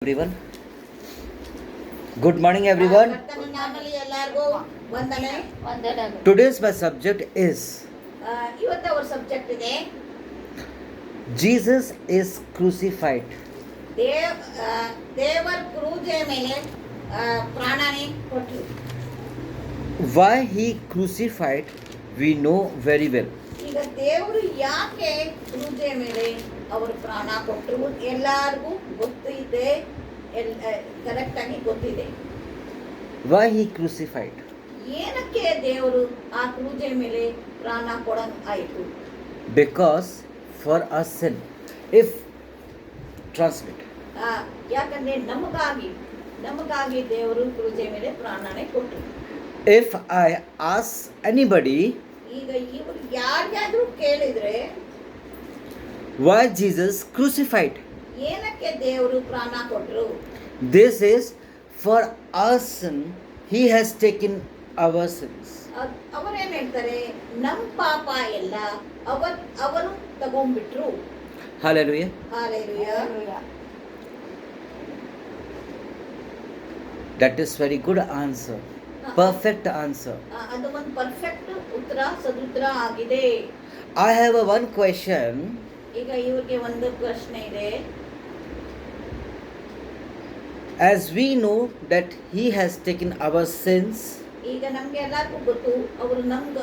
Everyone, good morning everyone. Today's my subject is ಇವತ್ತವರ subject ಇದೆ Jesus is crucified. ದೇವರ ಕ್ರೂಜೆ ಮೇಲೆ ಪ್ರಾಣನೇ ಕೊಟ್ಟರು. Why he crucified we know very well. ಈಗ ದೇವರು ಯಾಕೆ ಕ್ರೂಜೆ ಮೇಲೆ ಅವರು ಪ್ರಾಣ ಕೊಟ್ಟರು ಎಲ್ಲರಿಗೂ ಗೊತ್ತಿದೆ, ಕರೆಕ್ಟ್ ಆಗಿ ಗೊತ್ತಿದೆ. Why he crucified? ಏನಕ್ಕೆ ದೇವರು ಆ ಕ್ರೂಜೆ ಮೇಲೆ ಪ್ರಾಣ ಕೊಡಂಗ್ ಆಯಿತು? Because for our sin. If translate. ಯಾಕಂದ್ರೆ ನಮಗಾಗಿ ದೇವರು ಕ್ರೂಜೆ ಮೇಲೆ ಪ್ರಾಣನೇ ಕೊಟ್ಟರು. If I ask anybody, ಈಗ ಇವರು ಯಾರ್ಯಾದ್ರೂ ಕೇಳಿದ್ರೆ why Jesus crucified? ಏನಕ್ಕೆ ದೇವರು ಪ್ರಾಣ ಕೊಟ್ಟರು? This is for our sin. He has taken our sins. ಅವರೇನ್ ಹೇಳ್ತಾರೆ, ನಮ್ಮ ಪಾಪ ಎಲ್ಲ ಅವರು ತಗೊಂಡ್ಬಿಟ್ರು. Hallelujah. Hallelujah. That is very good answer. Perfect answer. ಅದು ಒಂದು ಪರ್ಫೆಕ್ಟ್ ಉತ್ತರ, ಸದುತ್ತರ ಆಗಿದೆ. I have one question. ಈಗ ಇವ್ರಿಗೆ ಒಂದು ಪ್ರಶ್ನೆ ಇದೆ. As we know that he has taken our sins, ಈಗ ನಮ್ಗೆ ಎಲ್ಲರಿಗೂ ಗೊತ್ತು ಅವರು ನಮ್ಮ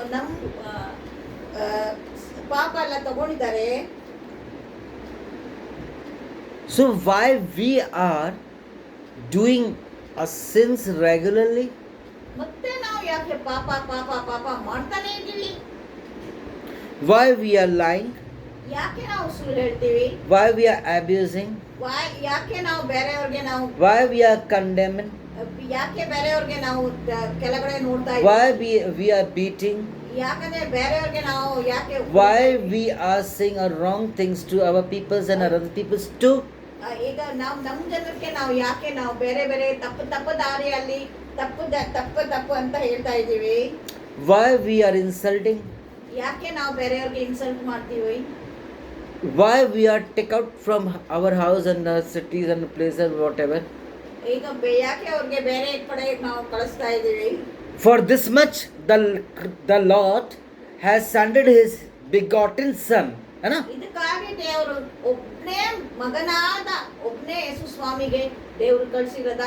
ಪಾಪ ಎಲ್ಲ ತಗೊಂಡಿದ್ದಾರೆ. so why we are doing our sins regularly? ಮತ್ತೆ ನಾವು ಯಾಕೆ ಪಾಪ ಪಾಪ ಪಾಪ ಮಾಡ್ತಾನೆ ಇದ್ದೀವಿ? Why we are lying? ಯಾಕೆ ನಾವು ಸುಳ್ಳು ಹೇಳ್ತೀವಿ? Why we are abusing? ಯಾಕೆ ನಾವು ಬೇರೆಯವ್ರಿಗೆ ನಾವು Why we are condemning? ಯಾಕೆ ಬೇರೆಯವ್ರಿಗೆ ನಾವು ಕೆಳಗಡೆ ನೋಡ್ತಾ Why ಇದ್ದೀವಿ? we are beating? ಯಾಕಂದ್ರೆ ಬೇರೆಯವ್ರಿಗೆ ನಾವು ಯಾಕೆ Why we are saying wrong things to our peoples and other peoples too? ಈಗ ನಾವು ನಮ್ಮ ಜನಕ್ಕೆ ನಾವು ಯಾಕೆ ನಾವು ಬೇರೆ ಬೇರೆ ತಪ್ಪು ದಾರಿಯಲ್ಲಿ ತಪ್ಪು ಅಂತ ಹೇಳ್ತಾ ಇದ್ದೀವಿ? Why we are insulting? ಯಾಕೆ ನಾವು ಬೇರೆಯವ್ರಿಗೆ ಇನ್ಸಲ್ಟ್ ಮಾಡ್ತೀವಿ? Why we are take out from our house and cities and places whatever? ಈಗ ಯಾಕೆ ಅವ್ರಿಗೆ ಬೇರೆ ಕಡೆ ನಾವು ಕಳಿಸ್ತಾ ಇದ್ದೀವಿ? For this much the Lord has sent his begotten son. है ना? ಇದಕ್ಕಾಗಿ ದೇವರು ಒಬ್ಬನೇ ಮಗನಾದ ಒಬ್ಬನೇ ಯೇಸು ಸ್ವಾಮಿಗೆ ದೇವರು ಕಳಿಸಿರೋದ.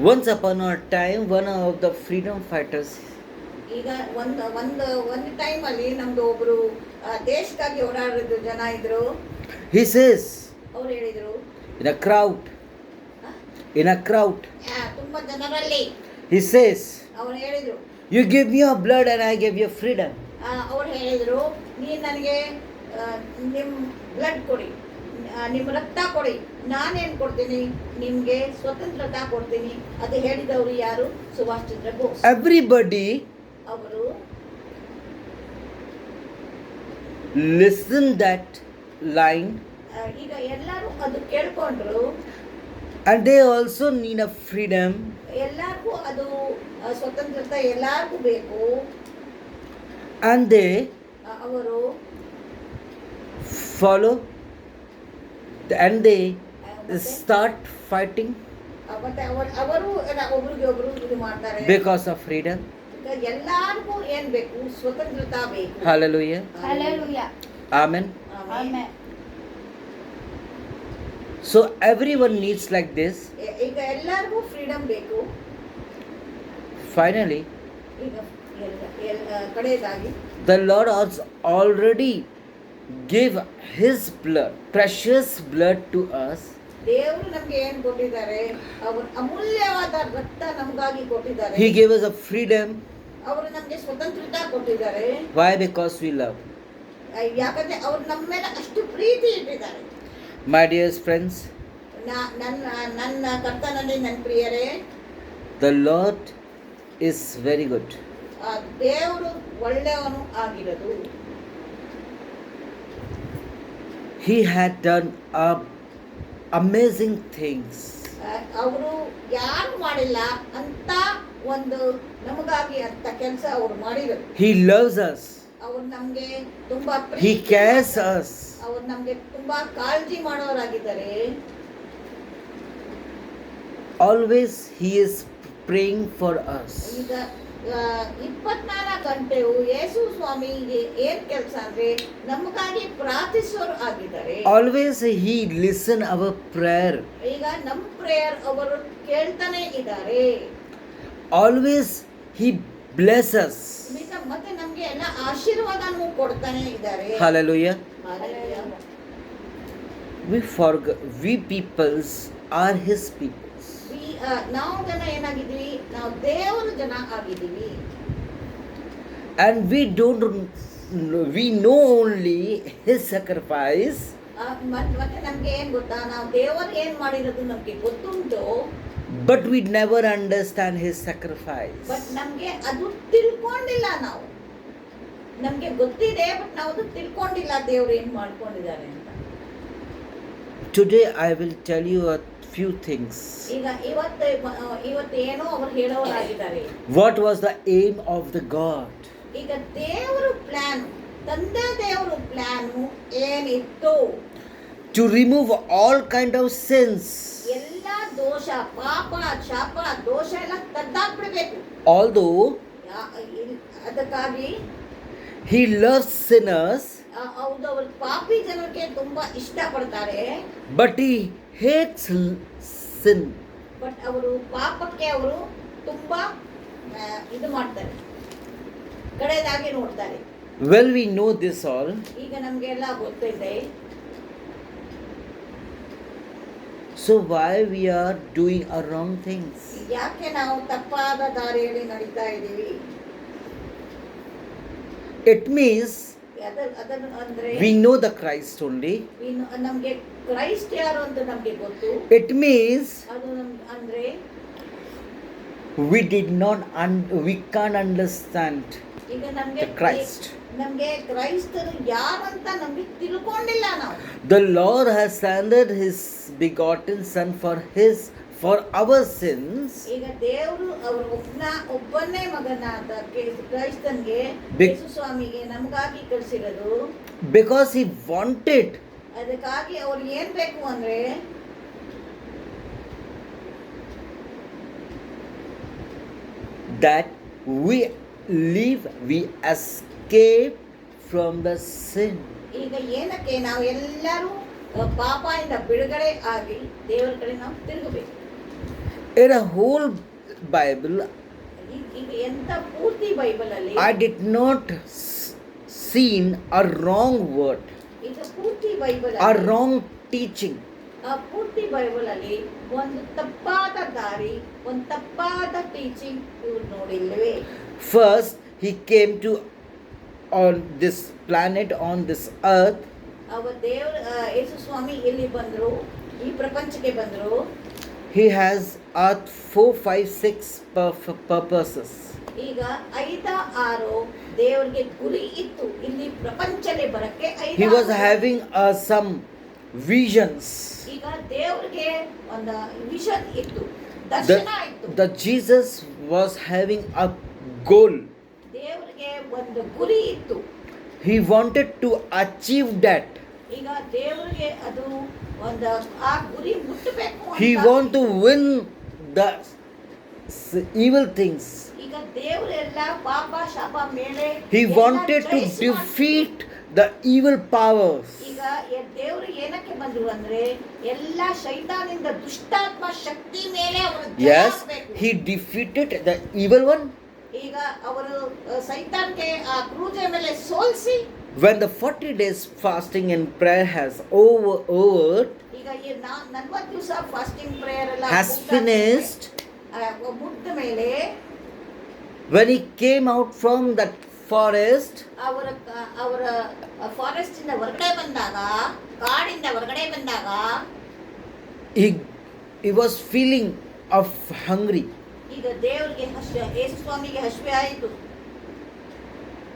Once upon a time one of the freedom fighters, ಈಗ ಒಂದು ಟೈಮ್ ಅಲ್ಲಿ ನಮ್ದು ಒಬ್ರು ದೇಶಕ್ಕಾಗಿ ಓಡಾಡಿದ ಜನ ಇದ್ರು. he says ಅವ್ರು ಹೇಳಿದ್ರು, in a crowd ತುಂಬಾ ಜನರಲ್ಲಿ he says, ಅವ್ರು ಹೇಳಿದ್ರು, you give me your blood and I give you freedom. ಅವ್ರು ಹೇಳಿದ್ರು, ನೀನು ನನಗೆ ನಿಮ್ಮ ಬ್ಲಡ್ ಕೊಡಿ, ನಿಮ್ಮ ರಕ್ತ ಕೊಡಿ, ನಾನೇನು ಕೊಡ್ತೀನಿ ನಿಮಗೆ ಸ್ವತಂತ್ರತಾ ಕೊಡ್ತೀನಿ. ಅದು ಹೇಳಿದವರು ಯಾರು? ಸುಭಾಷ್ ಚಂದ್ರ ಬೋಸ್. Everybody ಅವರು listen that line ಈಗ ಎಲ್ಲರೂ ಅದು ಕೇಳ್ಕೊಂಡ್ರು. and they also need a freedom, ಎಲ್ಲರಿಗೂ ಅದು ಸ್ವತಂತ್ರತೆ ಎಲ್ಲರಿಗೂ ಬೇಕು. and they ಅವರು follow and they start fighting ಮತ್ತೆ ಅವರು ಒಬ್ರಿಗೆ ಒಬ್ರು ಇದು ಮಾಡ್ತಾರೆ because of freedom. ಎಲ್ಲರಿಗೂ ಏನ್ ಬೇಕು? ಸ್ವತಂತ್ರತಾ ಬೇಕು. Hallelujah. Hallelujah. Amen. Amen. So everyone needs like this. ಈಗ ಎಲ್ಲರಿಗೂ ಫ್ರೀಡಮ್ ಬೇಕು. Finally ಈಗ ಕಡೆಯದಾಗಿ the Lord has already gave his blood, precious blood to us. ದೇವರು ನಮಗೆ ಏನು ಕೊಟ್ಟಿದ್ದಾರೆ? ಅವರು ಅಮೂಲ್ಯವಾದ ರಕ್ತ ನಮಗಾಗಿ ಕೊಟ್ಟಿದ್ದಾರೆ. He gave us a freedom. ಅವರು ನಮಗೆ ಸ್ವತಂತ್ರತಾ ಕೊಟ್ಟಿದ್ದಾರೆ. Why? Because we love. ಯಾಕಂದ್ರೆ ಅವರು ನಮ್ಮ ಮೇಲೆ ಅಷ್ಟು ಪ್ರೀತಿ ಇಟ್ಟಿದ್ದಾರೆ. My dear friends, ನನ್ನ ಕರ್ತನಲ್ಲಿ ನನ್ನ ಪ್ರಿಯರೇ, the Lord is very good. ದೇವರು ಒಳ್ಳೆಯವನು ಆಗಿರೋದು. He had done amazing things. ಅವರು ಯಾರು ಮಾಡಿಲ್ಲ ಅಂತ ಒಂದು ನಮಗಾಗಿ ಅಂತ ಕೆಲಸ ಅವರು ಮಾಡಿದರು. He loves us. ಅವ್ರು ನಮ್ಗೆ ತುಂಬಾ He cares us. ಅವ್ರು ನಮ್ಗೆ ತುಂಬಾ ಕಾಳಜಿ ಮಾಡೋರಾಗಿದ್ದಾರೆ. Always He is praying for us. ಈಗ 24 ಗಂಟೆಯು ಯೇಸು ಸ್ವಾಮಿಗೆ ಏನ್ ಕೆಲಸ ಅಂದ್ರೆ ನಮಗಾಗಿ ಪ್ರಾರ್ಥಿಸೋರು ಆಗಿದ್ದಾರೆ. Always He listen our prayer. ಈಗ ನಮ್ಮ ಪ್ರೇಯರ್ ಅವರು ಕೇಳ್ತಾನೆ ಇದ್ದಾರೆ. Always He bless us. ಮತ್ತೆ ನಮ್ಗೆ ಎಲ್ಲ ಆಶೀರ್ವಾದನೂ ಕೊಡ್ತಾನೆ ಇದ್ದಾರೆ. Hallelujah. Hallelujah. We peoples are His people. ನಾವು ಜನ ಏನಾಗಿದ್ದೀವಿ, ನಾವು ದೇವರ ಜನ ಆಗಿದ್ದೀವಿ. And we know only His sacrifice. ಮತ್ತೆ ನಮ್ಗೆ ಏನ್ ಗೊತ್ತಾ, ನಾವು ದೇವರು ಏನ್ ಮಾಡಿರೋದು ನಮ್ಗೆ ಗೊತ್ತುಂಟು. But we never understand His sacrifice. But ನಮ್ಗೆ ಅದು ತಿಳ್ಕೊಂಡಿಲ್ಲ. ನಾವು ನಮ್ಗೆ ಗೊತ್ತಿದೆ, ಬಟ್ ನಾವು ಅದು ತಿಳ್ಕೊಂಡಿಲ್ಲ ದೇವ್ರು ಏನ್ ಮಾಡ್ಕೊಂಡಿದ್ದಾರೆ ಅಂತ. Today I will tell you a few things. ಈಗ ಇವತ್ತು ಏನೋ ಅವ್ರು ಹೇಳೋರಾಗಿದ್ದಾರೆ. What was the aim of the God? ಈಗ ದೇವರ ಪ್ಲಾನ್, ತಂದೆ ದೇವರ ಪ್ಲಾನು ಏನಿತ್ತು? To remove all kind of sins. ಎಲ್ಲ ದೋಷ, ಪಾಪ, ಶಾಪ, ದೋಷ ಎಲ್ಲ ತೆಗ್ದಾಕ್ಬಿಡ್ಬೇಕು. Although ಅದಕ್ಕಾಗಿ He loves sinners, ಹೌದು, ಅವ್ರು ಪಾಪಿ ಜನಕ್ಕೆ ತುಂಬಾ ಇಷ್ಟ ಪಡ್ತಾರೆ. but He hates sin. But ಅವರು ಪಾಪಕ್ಕೆ ಅವರು ತುಂಬಾ ಇದು ಮಾಡ್ತಾರೆ, ಕಡೆದಾಗಿ ನೋಡ್ತಾರೆ. Well, we know this all. ಈಗ ನಮ್ಗೆಲ್ಲ ಗೊತ್ತಿದೆ. So why we are doing a wrong things? ಯಾಕೆ ನಾವು ತಪ್ಪಾದ ದಾರಿಯಲ್ಲಿ ನಡೀತಾ ಇದ್ದೀವಿ? It means ಅದನ್ನು ಅಂದ್ರೆ we know the Christ only. ನಮ್ಗೆ ಕ್ರೈಸ್ಟ್ ಯಾರು ಅಂತ ನಮ್ಗೆ ಗೊತ್ತು. It means ಅದು ಅಂದ್ರೆ we can't understand ಈಗ ನಮ್ಗೆ the Christ. ನಮ್ಗೆ ಕ್ರೈಸ್ತರು ಯಾರಂತ ನಮ್ಗೆ ತಿಳ್ಕೊಂಡಿಲ್ಲ ನಾವು. The Lord has sent His begotten Son for our sins. ಈಗ ದೇವರು ಅವರ ಒಬ್ಬನೇ ಮಗನಾದ ಕ್ರೈಸ್ತನ್ಗೆ, ಯೇಸು ಸ್ವಾಮಿಗೆ ನಮಗಾಗಿ ಕಳಿಸಿರೋದು. Because He wanted ಅದಕ್ಕಾಗಿ ಅವ್ರು ಏನ್ ಬೇಕು ಅಂದ್ರೆ that we escape from the sin. ಈಗ ಏನಕ್ಕೆ ನಾವು ಎಲ್ಲರೂ ಪಾಪದಿಂದ ಬಿಡುಗಡೆ ಆಗಿ ದೇವರ ಕಡೆ ನಾವು ತಿರುಗಬೇಕು. In a whole Bible, ಈಗ ಎಂತ ಪೂರ್ತಿ ಬೈಬಲ್ ಅಲ್ಲಿ I did not seen a wrong word, ಈಗ ಪೂರ್ತಿ ಬೈಬಲ್ a wrong teaching. ಪೂರ್ತಿ ಬೈಬಲ್ ಅಲ್ಲಿ ಒಂದು ತಪ್ಪಾದ ದಾರಿ, ಒಂದು ತಪ್ಪಾದ ಟೀಚಿಂಗ್ ಇವ್ರು ನೋಡಿಲ್ವೇ. First, He came to on this planet, on this earth. ದೇವರು ಯೇಸು ಸ್ವಾಮಿ ಎಲ್ಲಿ ಬಂದ್ರು, ಈ ಪ್ರಪಂಚಕ್ಕೆ ಬಂದ್ರು. He has 4, 5, 6 purposes. ಈಗ 5, 6 ದೇವರಿಗೆ ಗುರಿ ಇತ್ತು ಇಲ್ಲಿ ಪ್ರಪಂಚಕ್ಕೆ ಬರಕ್ಕೆ. He was having some visions. ಈಗ ದೇವರಿಗೆ ಒಂದು ವಿಷನ್ ಇತ್ತು, ದರ್ಶನ ಇತ್ತು. The Jesus was having a goal. ದೇವರಿಗೆ ಒಂದು ಗುರಿ ಇತ್ತು. He wanted to achieve that. ಈಗ ದೇವರಿಗೆ ಅದು ಒಂದು ಆ ಗುರಿ ಮುಟ್ಟಬೇಕು ಅಂತ. He want to win the evil things. ಈಗ ದೇವರೆಲ್ಲ ಪಾಪ ಶಾಪ ಮೇಲೆ He wanted to defeat the evil powers. ಈಗ ದೇವರು ಏನಕ್ಕೆ ಬಂದ್ರು ಅಂದ್ರೆ ಎಲ್ಲ ಶೈತಾನಿಂದ ದುಷ್ಟಾತ್ಮ ಶಕ್ತಿ ಮೇಲೆ ಅವರು Yes, He defeated the evil one. ಈಗ ಅವರು ಸೈತಾನ್ಗೆ ಆ ಕ್ರೂಜೆ ಮೇಲೆ ಸೋಲಿಸಿ, when the 40 days fasting and prayer has over ಈಗ ಈ 40 ದಿವಸ ಫಾಸ್ಟಿಂಗ್ ಪ್ರೇಯರ್ ಎಲ್ಲ has finished, ಮುಗ್ದ ಮೇಲೆ when He came out from that forest, ಅವರ ಫಾರೆಸ್ಟ್ ಇಂದ ಹೊರಗಡೆ ಬಂದಾಗ, ಕಾಡಿಂದ ಹೊರಗಡೆ ಬಂದಾಗ he was feeling of hungry. ಈಗ ದೇವರಿಗೆ ಯೇಸು ಸ್ವಾಮಿಗೆ ಹಸಿವೆ ಆಯಿತು.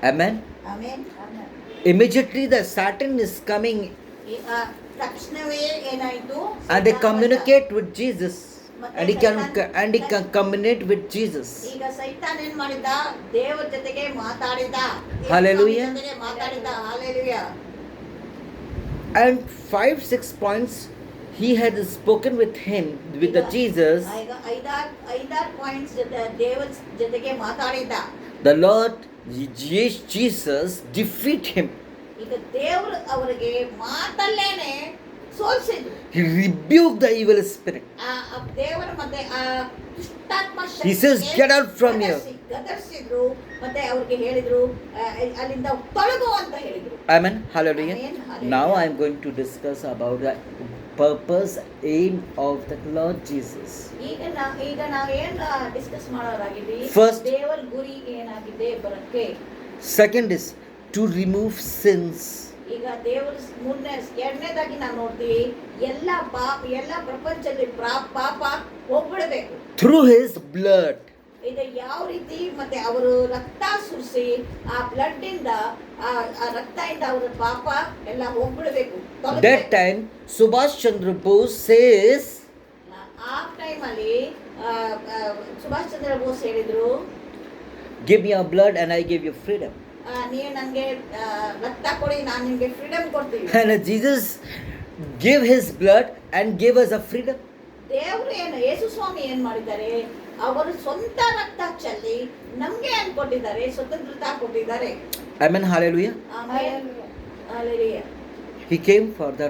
Amen. Amen. Immediately the Satan is coming ತಕ್ಷಣವೇ ಏನಾಯಿತು, and they communicate with Jesus. ಮತ್ತೆ and he can communicate with Jesus. ಈಗ ಸೈತಾನ್ ಏನ್ ಮಾಡಿದ? ದೇವರ ಜೊತೆಗೆ ಮಾತಾಡಿದ. Hallelujah. ಜೊತೆಗೆ ಮಾತಾಡಿದ. Hallelujah. And 5-6 points he had spoken with him, with the Jesus. ಈಗ ಐದಾರು ಪಾಯಿಂಟ್ಸ್ ದೇವರ ಜೊತೆಗೆ ಮಾತಾಡಿದ. The Lord Jesus defeat him. ಈಗ ದೇವರು ಅವರಿಗೆ ಮಾತಲ್ಲೇನೆ ಸೋಲಿಸಿದ್ರು. He rebuked the evil spirit. ಆ ದೇವರ ಮತ್ತೆ ಆ ದುಷ್ಟಾತ್ಮ He says, "Get out from here." ಗದರ್ಸಿದ್ರು ಮತ್ತೆ ಅವ್ರಿಗೆ ಹೇಳಿದ್ರು ಅಲ್ಲಿಂದ ತೊಲಗು ಅಂತ ಹೇಳಿದ್ರು. Amen. Hallelujah. Amen. Hallelujah. Now I am going to discuss about the purpose, aim of the Lord Jesus. ಈಗ ನಾವು ಏನ್ ಡಿಸ್ಕಸ್ ಮಾಡೋರಾಗಿದ್ವಿ? First, ದೇವರ ಗುರಿ ಏನಾಗಿದೆ ಬರಕ್ಕೆ? second is to remove sins. ಈಗ ದೇವರ ಎರಡನೇದಾಗಿ ನಾವು ನೋಡ್ತೀವಿ ಎಲ್ಲ ಪ್ರಪಂಚದಲ್ಲಿ ಪಾಪ ಹೋಗ್ಬಿಡಬೇಕು Through his blood. ಇದು ಯಾವ ರೀತಿ ಮತ್ತೆ ಅವರು ರಕ್ತ ಸುರಿಸಿ ಆ ಬ್ಲಡ್ ಇಂದ ಆ ರಕ್ತ ಇಂದ ಅವರ ಪಾಪ ಎಲ್ಲ ಹೋಗ್ಬಿಡಬೇಕು. That time Subhash Chandra Bose says, ಆ ಟೈಮ್ ಅಲ್ಲಿ ಸುಭಾಷ್ ಚಂದ್ರ ಬೋಸ್ ಹೇಳಿದ್ರು, "Give me your blood and I give you freedom." ನೀವು ನನಗೆ ರಕ್ತ ಕೊಡಿ, ನಾನು ನಿಮಗೆ ಫ್ರೀಡಮ್ ಕೊಡ್ತೀನಿ. And Jesus gave his blood and gave us a freedom. ದೇವರು ಏನು, ಯೇಸು ಸ್ವಾಮಿ ಏನ್ ಮಾಡಿದ್ದಾರೆ? ಅವರು ಸ್ವಂತ ರಕ್ತ ಚೆಲ್ಲಿ ನಮ್ಗೆ ಏನ್ ಕೊಟ್ಟಿದ್ದಾರೆ? ಸ್ವತಂತ್ರತಾ ಕೊಟ್ಟಿದ್ದಾರೆ. Amen. Hallelujah. Amen. Hallelujah. He came for the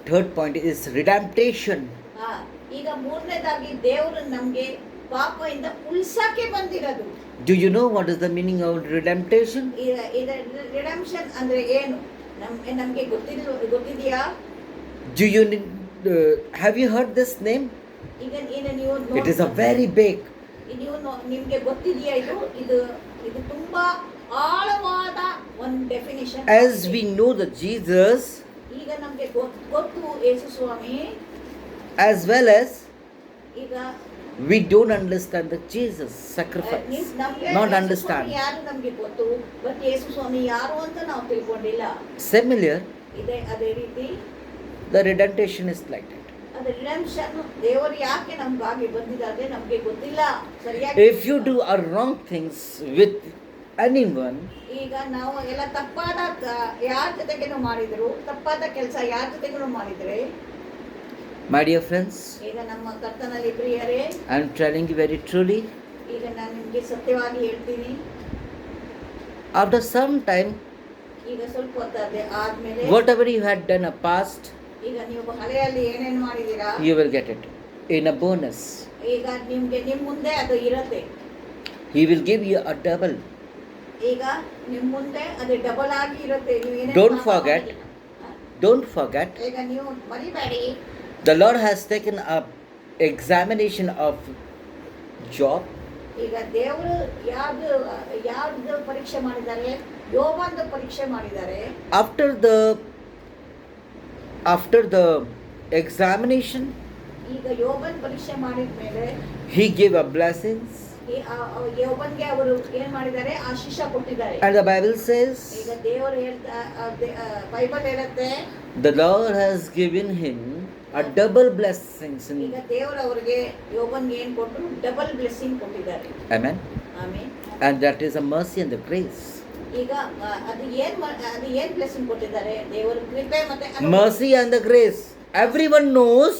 third point is redemption. ಈಗ ಮೂರನೇದಾಗಿ ದೇವರು ನಮ್ಗೆ ಪಾಪದಿಂದ ಉಳಿಸಕ್ಕೆ ಬಂದಿರೋದು. Do you know what is the meaning of redemption? Redemption ಅಂದ್ರೆ ಏನು ನಮ್ಗೆ ಗೊತ್ತಿದೆಯಾ? Do you have you heard this name? ಈಗ ನೀವು It is a very big. ನಿಮ್ಗೆ ಗೊತ್ತಿದೆಯಾ? ಇದು ತುಂಬಾ ಆಳವಾದ ಒಂದು definition. As we know that Jesus, ಈಗ ನಮ್ಗೆ ಗೊತ್ತು ಯೇಸು ಸ್ವಾಮಿ, as well as ಈಗ we don't understand the Jesus sacrifice. Not understand. ಯಾರು ನಮ್ಗೆ ಗೊತ್ತು, ಬಟ್ ಯೇಸು ಸ್ವಾಮಿ ಯಾರು ಅಂತ ನಾವು ತಿಳ್ಕೊಂಡಿಲ್ಲ. Similar, ಅದೇ ರೀತಿ the redemption is like that. ಅದು ರಿಡೆಂಪ್ಷನ್. ದೇವರು ಯಾಕೆ ನಮ್ಗಾಗಿ ಬಂದಿದ್ದಾರೆ ನಮ್ಗೆ ಗೊತ್ತಿಲ್ಲ ಸರಿಯಾಗಿ. If you do a wrong things with anyone, ಈಗ ನಾವು ಎಲ್ಲ ತಪ್ಪಾದ ಯಾರ ಜೊತೆಗೇನು ಮಾಡಿದ್ರು, ತಪ್ಪಾದ ಕೆಲಸ ಯಾರ ಜೊತೆಗೇನು ಮಾಡಿದ್ರೆ, my dear friends, ಈಗ ನಮ್ಮ ಕರ್ತನಲ್ಲಿ ಪ್ರಿಯರೇ, I am telling you very truly, ಈಗ ನಾನು ನಿಮಗೆ ಸತ್ಯವಾಗಿ ಹೇಳ್ತೀನಿ, after some time, ಈಗ ಸ್ವಲ್ಪ ಹೊತ್ತಾದೆ ಆದ್ಮೇಲೆ whatever you had done a past, ಈಗ ನೀವು ಹಳೆಯಲ್ಲಿ ಏನೇನು ಮಾಡಿದೀರಾ, you will get it in a bonus. ಈಗ ನಿಮ್ ಮುಂದೆ ಅದು ಇರುತ್ತೆ. He will give you a double. ಈಗ ನಿಮ್ ಮುಂದೆ ಅದು ಡಬಲ್ ಆಗಿ ಇರುತ್ತೆ. ನೀವು ಏನೇನು Don't forget. Don't forget. ಈಗ ನೀವು ಮರಿಬೇಡಿ, The Lord has taken up examination of Job. ಈಗ ದೇವರು ಯಾರ್ದು ಪರೀಕ್ಷೆ ಮಾಡಿದ್ದಾರೆ? ಯೋಬನ ಪರೀಕ್ಷೆ ಮಾಡಿದ್ದಾರೆ. After the examination, ಈಗ ಯೋಬನ ಪರೀಕ್ಷೆ ಮಾಡಿದ ಮೇಲೆ he gave a blessings. ಯೋಬನ್ಗೆ ಅವರು ಏನ್ ಮಾಡಿದ್ದಾರೆ? ಆಶೀಷ ಕೊಟ್ಟಿದ್ದಾರೆ. And the Bible says, ಈಗ ದೇವರು ಬೈಬಲ್ ಹೇಳುತ್ತೆ, the Lord has given him a double blessings. ಈಗ ದೇವರು ಅವರಿಗೆ ಯೋಬನ್ಗೆ ಏನ್ ಕೊಟ್ಟರು? ಡಬಲ್ ಬ್ಲೆಸ್ಸಿಂಗ್ ಕೊಟ್ಟಿದ್ದಾರೆ. Amen. Amen. And that is a mercy and the grace. ಈಗ ಅದು ಏನ್ ಬ್ಲೆಸ್ಸಿಂಗ್ ಕೊಟ್ಟಿದ್ದಾರೆ? ದೇವರ ಕೃಪೆ ಮತ್ತೆ Mercy and the grace. Everyone knows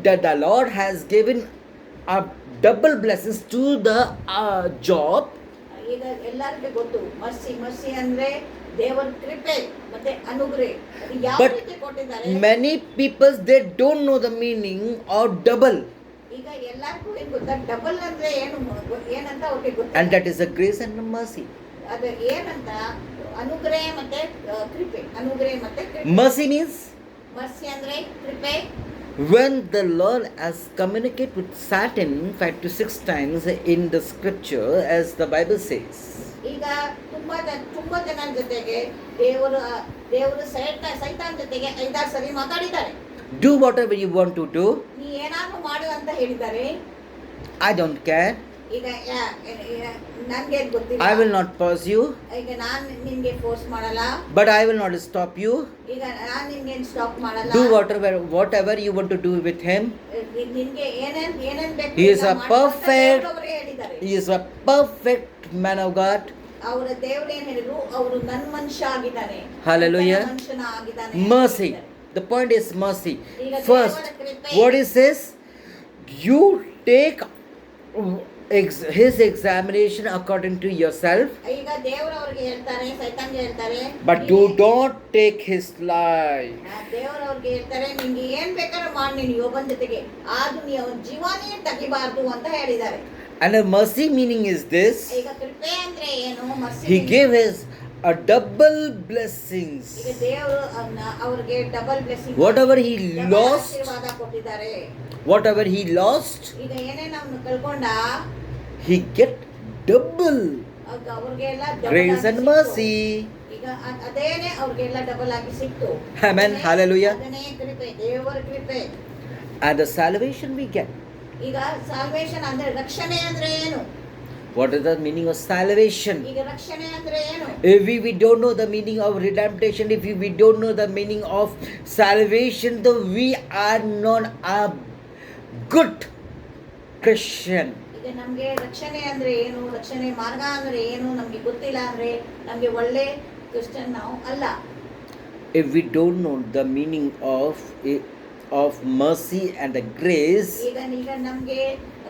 that the Lord has given a double blessings to the Job. ಈಗ ಎಲ್ಲರಿಗೂ ಗೊತ್ತು ಮರ್ಸಿ ಅಂದ್ರೆ ದೇವರ ಕೃಪೆ ಮತ್ತೆ ಅನುಗ್ರಹ. ಅದು ಯಾವ ರೀತಿ ಕೊಟ್ಟಿದ್ದಾರೆ? Many people they don't know the meaning of double. ಈಗ ಎಲ್ಲರಿಗೂ ಏನು ಗೊತ್ತಾ? ಡಬಲ್ ಅಂದ್ರೆ ಏನಂತ ಅವ್ರಿಗೆ ಗೊತ್ತು. And that is the grace and the mercy. ಅದು ಏನಂತ? ಅನುಗ್ರಹ ಮತ್ತೆ ಕೃಪೆ. ಅನುಗ್ರಹ ಮತ್ತೆ ಕೃಪೆ. Mercy means ಮರ್ಸಿ ಅಂದ್ರೆ ಕೃಪೆ. when the Lord has communicated with Satan 5 to 6 times in the scripture, as the Bible says. ಈಗ ತುಂಬಾ ಜನರ ಜೊತೆಗೆ ದೇವರು ಸೈತಾನ್ ಜೊತೆಗೆ 5-6 ಸರಿ ಮಾತಾಡಿದ್ದಾರೆ. Do whatever you want to do. ನೀ ಏನಾದ್ರು ಮಾಡು ಅಂತ ಹೇಳಿದ್ದಾರೆ. I don't care. ಈಗ ನನ್ಗೇನ್ ಗೊತ್ತಿಲ್ಲ. I will not pause you, ಈಗ ನಾನ್ ನಿಮ್ಗೆ ಫೋರ್ಸ್ ಮಾಡಲ್ಲ. but I will not stop you. ಈಗ ನಾನ್ ನಿಮ್ಗೇನ್ ಸ್ಟಾಪ್ ಮಾಡಲ್ಲ. Do whatever you want to do with him. ನಿಮ್ಗೆ ಏನೇನ್ ಬೇಕು He is a perfect. ದೇವ್ರವ್ರೇ ಹೇಳಿದ್ದಾರೆ. He is a perfect man of God. ಅವರ ದೇವರು ಏನ್ ಹೇಳಿದ್ರು, ಅವರು ನನ್ನ ಮನುಷ್ಯ ಆಗಿದ್ದಾನೆ. Hallelujah. ನನ್ನ ಮನುಷ್ಯನ ಆಗಿದ್ದಾನೆ. Mercy. The point is mercy. ಈಗ First, ದೇವರ ಕೃಪೆ. what is this? You take his examination according to yourself, ಈಗ ದೇವರು ಅವ್ರಿಗೆ ಹೇಳ್ತಾರೆ, ಸೈತಾನ್ಗೆ ಹೇಳ್ತಾರೆ, but do not take his life. ದೇವರು ಅವ್ರಿಗೆ ಹೇಳ್ತಾರೆ, ನಿಂಗೆ ಏನ್ ಬೇಕಾದ್ರೂ ಮಾಡಿ ನೀನು ಯೋಬನ ಜೊತೆಗೆ, ಆದ್ರೂ ನೀ ಅವನ ಜೀವನೇ ತೆಗಿಬಾರ್ದು ಅಂತ ಹೇಳಿದ್ದಾರೆ. And the mercy meaning is this: ಈಗ ಕೃಪೆ ಅಂದ್ರೆ ಏನು? Mercy he gave us a double blessings. ಈಗ ದೇವರು ಅವ್ರಿಗೆ double blessing, Whatever he lost, ಆಶೀರ್ವಾದ ಕೊಟ್ಟಿದ್ದಾರೆ. whatever he lost, ಈಗ ಏನೇ ನಾವು ಕಳ್ಕೊಂಡ he get double ಅವ್ರಿಗೆಲ್ಲ grace and mercy. ಈಗ ಅದೇನೆ ಅವ್ರಿಗೆಲ್ಲ ಡಬಲ್ ಆಗಿ ಸಿಕ್ತು. Amen. Hallelujah. ಅದನ್ನೇ ಕೃಪೆ, ದೇವರ ಕೃಪೆ. And the salvation we get. ಈಗ ಸಾಲ್ವೇಷನ್ ಅಂದ್ರೆ ರಕ್ಷಣೆ ಅಂದ್ರೆ ಏನು? What is the meaning of salvation? ಈಗ ರಕ್ಷಣೆ ಅಂದ್ರೆ ಏನು? If we don't know the meaning of redemption, if we don't know the meaning of salvation, then we are not a good Christian. ಈಗ ನಮ್ಗೆ ರಕ್ಷಣೆ ಅಂದ್ರೆ ಏನು, ರಕ್ಷಣೆ ಮಾರ್ಗ ಅಂದ್ರೆ ಏನು ನಮ್ಗೆ ಗೊತ್ತಿಲ್ಲ ಅಂದ್ರೆ ನಮ್ಗೆ ಒಳ್ಳೆ ಕ್ರಿಶ್ಚಿಯನ್ ನಾವು ಅಲ್ಲ. If we don't know the meaning of mercy and the grace, ಈಗ ನಮ್ಗೆ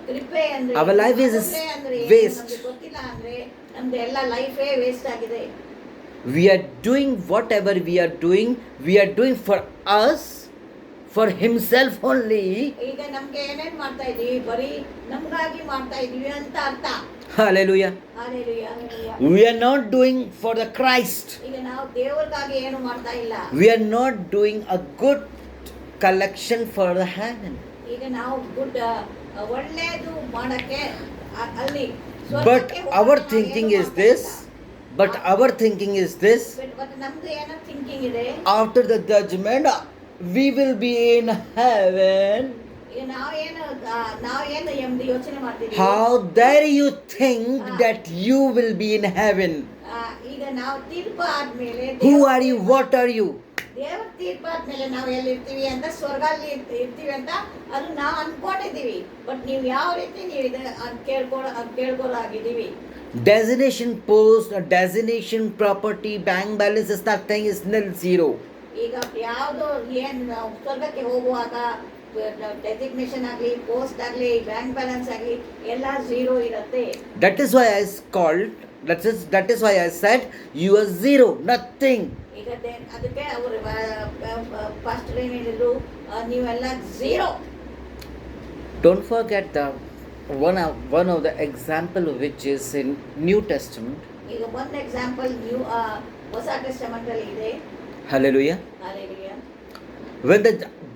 ಕೃಪೆ ಅಂದ್ರೆ our life is ಅಂದ್ರೆ waste. ನಮ್ಗೆ ಗೊತ್ತಿಲ್ಲ ಅಂದ್ರೆ ನಮ್ದು ಎಲ್ಲ ಲೈಫೇ ವೇಸ್ಟ್ ಆಗಿದೆ. We are doing whatever we are doing for us, for himself only. ಈಗ ನಮ್ಗೆ ಏನೇನ್ ಮಾಡ್ತಾ ಇದೀವಿ, ಬರೀ ನಮ್ಗಾಗಿ ಮಾಡ್ತಾ ಇದೀವಿ ಅಂತ ಅರ್ಥ. Hallelujah. Hallelujah, hallelujah. We are not doing for the Christ. ಈಗ ನಾವು ದೇವರಿಗಾಗಿ ಏನು ಮಾಡ್ತಾ ಇಲ್ಲ. We are not doing a good collection for the heaven. ಈಗ ನಾವು ಗುಡ್ ಒಳ್ಳೆಯದು ಮಾಡಕ್ಕೆ ಅಲ್ಲಿ But our thinking is this. But ನಮ್ದು ಏನೋ ಥಿಂಕಿಂಗ್ ಇದೆ, After the judgment, we will be in heaven. ಈಗ ನಾವೇನು ಎಂಬುದು ಯೋಚನೆ ಮಾಡ್ತೀವಿ. How dare you think that you will be in heaven? ಈಗ ನಾವು ತೀರ್ಪು ಆದ್ಮೇಲೆ Who are you? What are you? ದೇವ್ರ ತೀರ್ಪು ಆದ್ಮೇಲೆ ನಾವು ಎಲ್ಲಿರ್ತೀವಿ ಅಂತ, ಸ್ವರ್ಗಲ್ಲಿ ಇರ್ತೀವಿ ಅಂತ ಅದು ನಾವು ಅನ್ಕೊಂಡಿದೀವಿ. ಬಟ್ ನೀವು ಯಾವ ರೀತಿ ನೀವು ಕೇಳ್ಕೊಳ್ಳೋ ಆಗಿದ್ದೀವಿ. Designation post, designation property, bank balance is nothing, is nil, zero. ಈಗ ಯಾವ್ದು ಏನ್ ನಾವು ಸ್ವರ್ಗಕ್ಕೆ ಹೋಗುವಾಗ ಡೆಸಿಗ್ನೇಷನ್ ಆಗ್ಲಿ, ಪೋಸ್ಟ್ ಆಗ್ಲಿ, ಬ್ಯಾಂಕ್ ಬ್ಯಾಲೆನ್ಸ್ ಆಗ್ಲಿ ಎಲ್ಲ ಝೀರೋ ಇರುತ್ತೆ. That is why that is why I said you are zero, nothing. ಈಗ ಅದಕ್ಕೆ ಅವರು ಪಾಸ್ಟರ್ ಏನ್ ಹೇಳಿದ್ರು, ನೀವೆಲ್ಲ zero. Don't forget the one of the example which is in New Testament. ಈಗ ಒಂದು ಎಕ್ಸಾಂಪಲ್ ಹೊಸ ಟೆಸ್ಟಮೆಂಟ್ ಅಲ್ಲಿ ಇದೆ. Hallelujah. Hallelujah. When the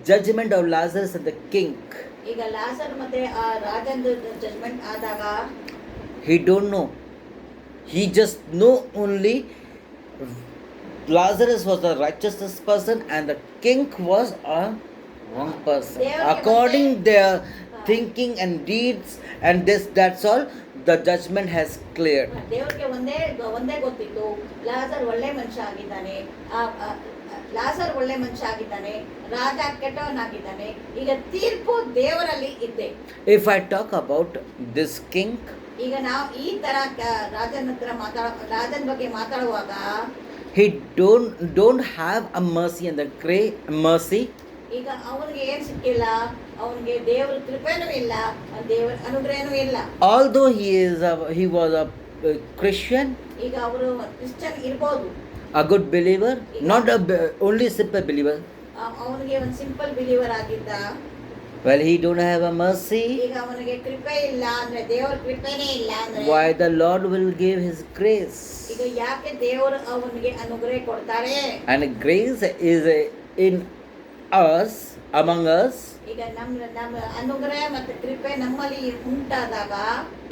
judgment of Lazarus and the king, ಈಗ ಲಾಸರ್ ಮತ್ತೆ ಆ ರಾಜಂದು ಜಜ್ಮೆಂಟ್ ಆದಾಗ he don't know. He just know only Lazarus was the righteous person and the king was a wrong person. According their thinking and deeds and that's all, the judgment has cleared. ದೇವರಿಗೆ ಒಂದೇ ಗೊತ್ತಿತ್ತು, ಲಾಸರ್ ಒಳ್ಳೆ ಮನುಷ್ಯ ಆಗಿದ್ದಾನೆ, ಲಾಸರ್ ಒಳ್ಳೆ ಮನುಷ್ಯ ಆಗಿದ್ದಾನೆ, ರಾಜ ಕೆಟ್ಟವನಾಗಿದ್ದಾನೆ. ಈಗ ತೀರ್ಪು ದೇವರಲ್ಲಿ ಇದೆ. If I talk about this king, ಈಗ ನಾವು ಈ ತರ ರಾಜನ ಬಗ್ಗೆ ಮಾತಾಡುವಾಗ he don't have a mercy and the great mercy. ಈಗ ಅವನಿಗೆ ಏನ್ ಸಿಕ್ಕಿಲ್ಲ, ಅವನಿಗೆ ದೇವರ ಕೃಪೆನೂ ಇಲ್ಲ, ದೇವರ ಅನುಗ್ರಹನೂ ಇಲ್ಲ. Although he was a Christian, ಈಗ ಅವರು ಕ್ರಿಶ್ಚಿಯನ್ ಇರ್ಬೋದು, a good believer, not only simple believer. ಅವನಿಗೆ ಒಂದು ಸಿಂಪಲ್ ಬಿಲೀವರ್ ಆಗಿದ್ದ. Well, he don't have a mercy. ಈಗ ಅವನಿಗೆ ಕೃಪೆ ಇಲ್ಲ ಅಂದ್ರೆ, ದೇವರ ಕೃಪೆನೇ ಇಲ್ಲ ಅಂದ್ರೆ, Why the Lord will give his grace? ಈಗ ಯಾಕೆ ದೇವರು ಅವನಿಗೆ ಅನುಗ್ರಹ ಕೊಡ್ತಾರೆ? And grace is in us, among us. ಈಗ ನಮ್ಮ ಅನುಗ್ರಹ ಮತ್ತು ಕೃಪೆ ನಮ್ಮಲ್ಲಿ ಉಂಟಾದಾಗ,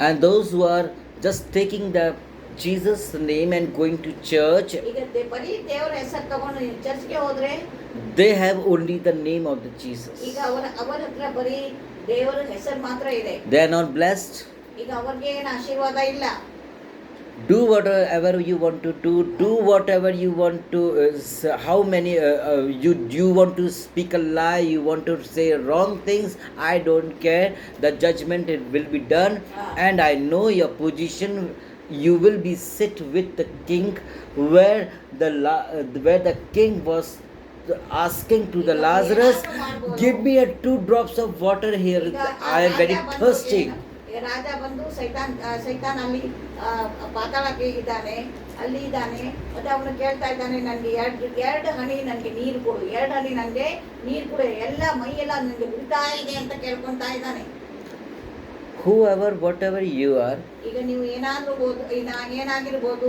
and those who are just taking the Jesus name and going to church, ಈಗ ಬರೀ ದೇವರ ಹೆಸರು ತಗೊಂಡು ಚರ್ಚ್ಗೆ ಹೋದ್ರೆ they have only the name of the Jesus. ಈಗ ಅವರ ಹತ್ರ ಬರೀ ದೇವರ ಹೆಸರು ಮಾತ್ರ ಇದೆ. They are not blessed. ಈಗ ಅವ್ರಿಗೆ ಏನು ಆಶೀರ್ವಾದ ಇಲ್ಲ. Do whatever you want to do whatever you want to how many you want to speak a lie, you want to say wrong things, I don't care. The judgment it will be done. And I know your position. You will be sit with the king, where where the king was asking to the Lazarus, give me a 2 drops of water here, I am very thirsty. ಈಗ ರಾಜ ಬಂದು ಸೈತಾನ್ ಅಲ್ಲಿ ಪಾತಾಳಕ್ಕೆ ಇದ್ದಾನೆ, ಅಲ್ಲಿ ಇದ್ದಾನೆ. ಮತ್ತೆ ಅವನು ಕೇಳ್ತಾ ಇದ್ದಾನೆ, ನನಗೆ ಎರಡು ಹನಿ ನನಗೆ ನೀರು ಕೊಡು, 2 ಹನಿ ನನಗೆ ನೀರು ಕೊಡು, ಎಲ್ಲ ಮೈಯೆಲ್ಲ ನನಗೆ ಉರಿತಾ ಇದೆ ಅಂತ ಕೇಳ್ಕೊಂತಾ ಇದ್ದಾನೆ. Whoever whatever you are, ಈಗ ನೀವು ಏನಾದ್ರೂ ಏನಾಗಿರ್ಬೋದು,